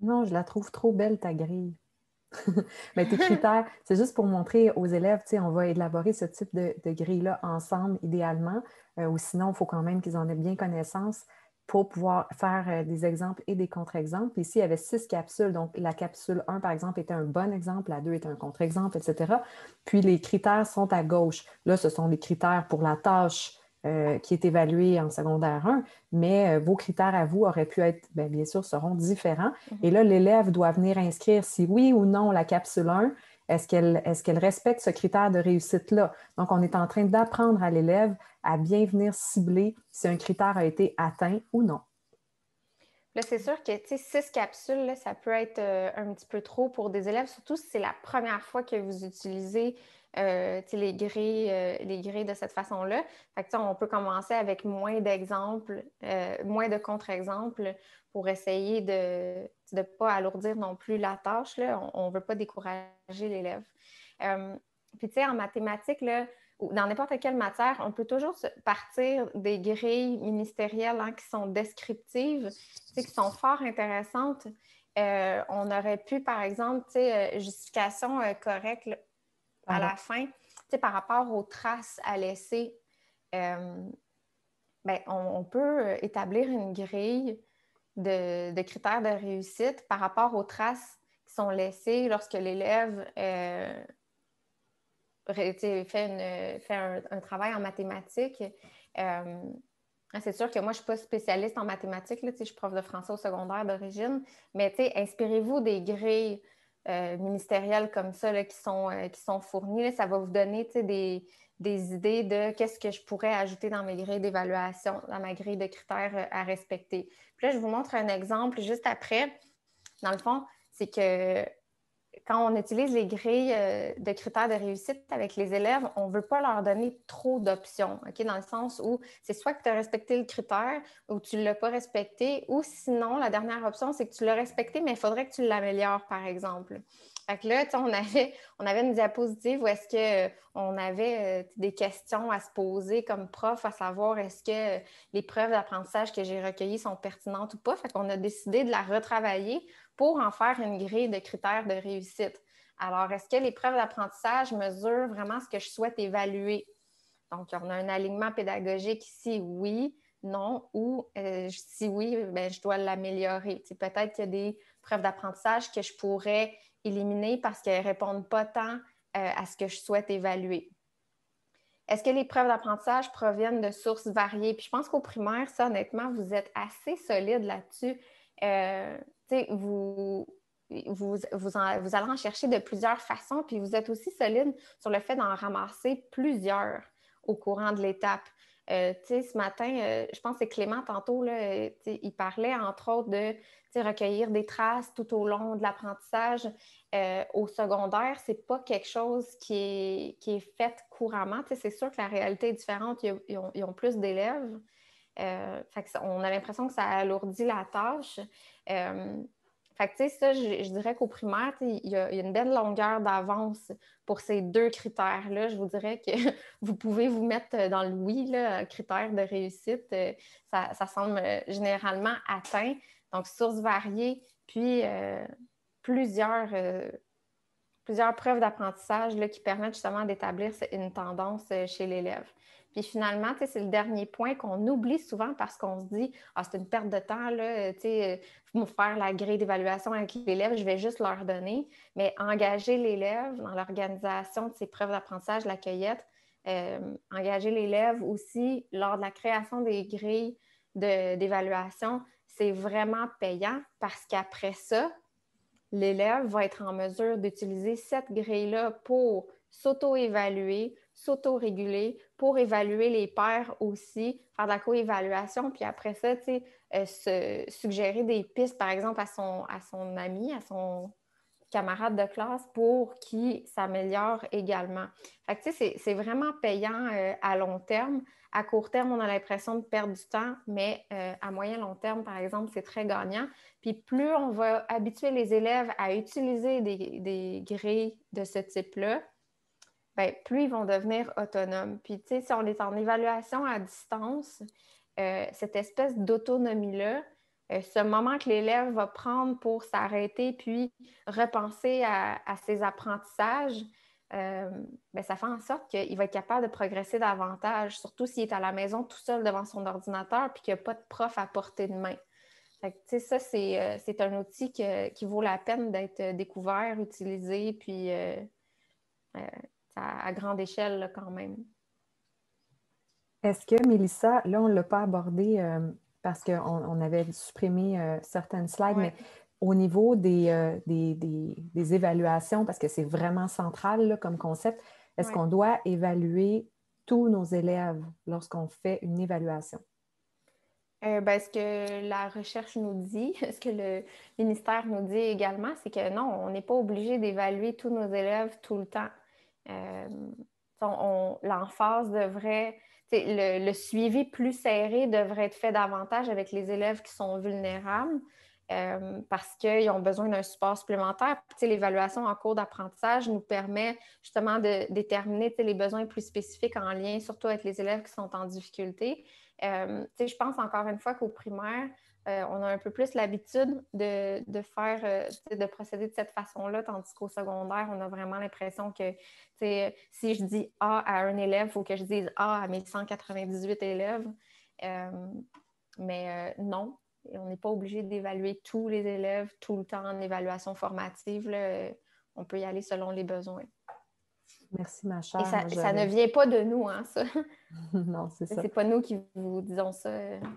Non, je la trouve trop belle, ta grille. Mais tes critères, c'est juste pour montrer aux élèves, on va élaborer ce type de grille-là ensemble, idéalement, ou sinon, il faut quand même qu'ils en aient bien connaissance pour pouvoir faire des exemples et des contre-exemples. Ici, il y avait 6 capsules, donc la capsule 1, par exemple, était un bon exemple, la 2 était un contre-exemple, etc. Puis les critères sont à gauche. Là, ce sont les critères pour la tâche qui est évaluée en secondaire 1, mais vos critères à vous auraient pu être, bien sûr, seront différents. Et là, l'élève doit venir inscrire si oui ou non la capsule 1, est-ce qu'elle respecte ce critère de réussite-là? Donc, on est en train d'apprendre à l'élève à bien venir cibler si un critère a été atteint ou non.
Là, c'est sûr que 6 capsules, là, ça peut être un petit peu trop pour des élèves, surtout si c'est la première fois que vous utilisez les grilles de cette façon-là. Fait que, on peut commencer avec moins d'exemples, moins de contre-exemples pour essayer de ne pas alourdir non plus la tâche. Là. On ne veut pas décourager l'élève. Puis, en mathématiques, là, ou dans n'importe quelle matière, on peut toujours partir des grilles ministérielles qui sont descriptives, qui sont fort intéressantes. On aurait pu, par exemple, justification correcte là, à la fin, par rapport aux traces à laisser. On peut établir une grille de critères de réussite par rapport aux traces qui sont laissées lorsque l'élève fait un travail en mathématiques. C'est sûr que moi, je ne suis pas spécialiste en mathématiques. Là, je suis prof de français au secondaire d'origine, mais inspirez-vous des grilles ministérielles comme ça là, qui sont fournies. Là, ça va vous donner des idées de qu'est-ce que je pourrais ajouter dans mes grilles d'évaluation, dans ma grille de critères à respecter. Puis là, je vous montre un exemple juste après. Dans le fond, c'est que quand on utilise les grilles de critères de réussite avec les élèves, on ne veut pas leur donner trop d'options, OK? Dans le sens où c'est soit que tu as respecté le critère ou tu ne l'as pas respecté, ou sinon, la dernière option, c'est que tu l'as respecté, mais il faudrait que tu l'améliores, par exemple. Fait que là, on avait une diapositive où est-ce qu'on avait des questions à se poser comme prof, à savoir est-ce que les preuves d'apprentissage que j'ai recueillies sont pertinentes ou pas. Fait qu'on a décidé de la retravailler pour en faire une grille de critères de réussite. Alors, est-ce que les preuves d'apprentissage mesurent vraiment ce que je souhaite évaluer? Donc, on a un alignement pédagogique ici, oui, non, ou si oui, bien, je dois l'améliorer. Peut-être qu'il y a des preuves d'apprentissage que je pourrais éliminer parce qu'elles ne répondent pas tant à ce que je souhaite évaluer. Est-ce que les preuves d'apprentissage proviennent de sources variées? Puis je pense qu'au primaire, ça, honnêtement, vous êtes assez solide là-dessus. Vous allez en chercher de plusieurs façons, puis vous êtes aussi solide sur le fait d'en ramasser plusieurs au courant de l'étape. Ce matin, je pense que c'est Clément tantôt, là, il parlait entre autres de recueillir des traces tout au long de l'apprentissage. Au secondaire, c'est pas quelque chose qui est fait couramment. C'est sûr que la réalité est différente, ils ont plus d'élèves. On a l'impression que ça alourdit la tâche. Ça, je dirais qu'au primaire, il y a une belle longueur d'avance pour ces deux critères-là. Je vous dirais que vous pouvez vous mettre dans le oui, là, critère de réussite. Ça semble généralement atteint. Donc, sources variées, puis plusieurs preuves d'apprentissage là, qui permettent justement d'établir une tendance chez l'élève. Puis finalement, c'est le dernier point qu'on oublie souvent parce qu'on se dit « Ah, c'est une perte de temps, là, faire la grille d'évaluation avec l'élève, je vais juste leur donner. » Mais engager l'élève dans l'organisation de ces preuves d'apprentissage, la cueillette, engager l'élève aussi lors de la création des grilles d'évaluation, c'est vraiment payant parce qu'après ça, l'élève va être en mesure d'utiliser cette grille-là pour s'auto-évaluer, s'auto-réguler, pour évaluer les pairs aussi, faire de la co-évaluation, puis après ça, suggérer des pistes, par exemple, à son ami, à son camarade de classe pour qu'il s'améliore également. Fait que, c'est vraiment payant à long terme. À court terme, on a l'impression de perdre du temps, mais à moyen long terme, par exemple, c'est très gagnant. Puis plus on va habituer les élèves à utiliser des grilles de ce type-là, bien, plus ils vont devenir autonomes. Puis, tu sais, si on est en évaluation à distance, cette espèce d'autonomie-là, ce moment que l'élève va prendre pour s'arrêter puis repenser à ses apprentissages, bien, ça fait en sorte qu'il va être capable de progresser davantage, surtout s'il est à la maison tout seul devant son ordinateur puis qu'il n'y a pas de prof à portée de main. Fait que, ça, c'est un outil qui vaut la peine d'être découvert, utilisé, puis à grande échelle là, quand même.
Est-ce que, Mélissa, là, on ne l'a pas abordé parce qu'on avait supprimé certaines slides, mais au niveau des évaluations, parce que c'est vraiment central là, comme concept, est-ce qu'on doit évaluer tous nos élèves lorsqu'on fait une évaluation?
Ce que la recherche nous dit, ce que le ministère nous dit également, c'est que non, on n'est pas obligé d'évaluer tous nos élèves tout le temps. L'emphase devrait, le suivi plus serré devrait être fait davantage avec les élèves qui sont vulnérables parce qu'ils ont besoin d'un support supplémentaire. Puis, l'évaluation en cours d'apprentissage nous permet justement de déterminer les besoins plus spécifiques en lien surtout avec les élèves qui sont en difficulté. Je pense encore une fois qu'au primaire, on a un peu plus l'habitude de faire, de procéder de cette façon-là, tandis qu'au secondaire, on a vraiment l'impression que si je dis A à un élève, il faut que je dise A à mes 198 élèves. Mais non, on n'est pas obligé d'évaluer tous les élèves tout le temps en évaluation formative. Là. On peut y aller selon les besoins.
Merci, ma chère.
Et ça ne vient pas de nous, hein, ça.
Non, c'est ça.
C'est pas nous qui vous disons ça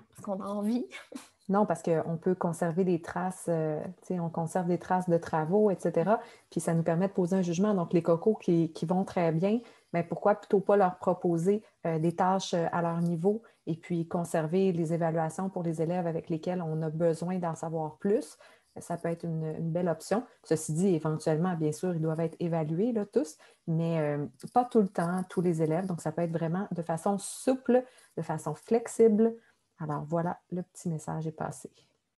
parce qu'on a envie.
Non, parce qu'on peut conserver des traces, on conserve des traces de travaux, etc. Puis ça nous permet de poser un jugement. Donc, les cocos qui vont très bien, mais pourquoi plutôt pas leur proposer des tâches à leur niveau et puis conserver les évaluations pour les élèves avec lesquels on a besoin d'en savoir plus. ça peut être une belle option. Ceci dit, éventuellement, bien sûr, ils doivent être évalués là, tous, mais pas tout le temps, tous les élèves. Donc, ça peut être vraiment de façon souple, de façon flexible. Alors, voilà, le petit message est passé.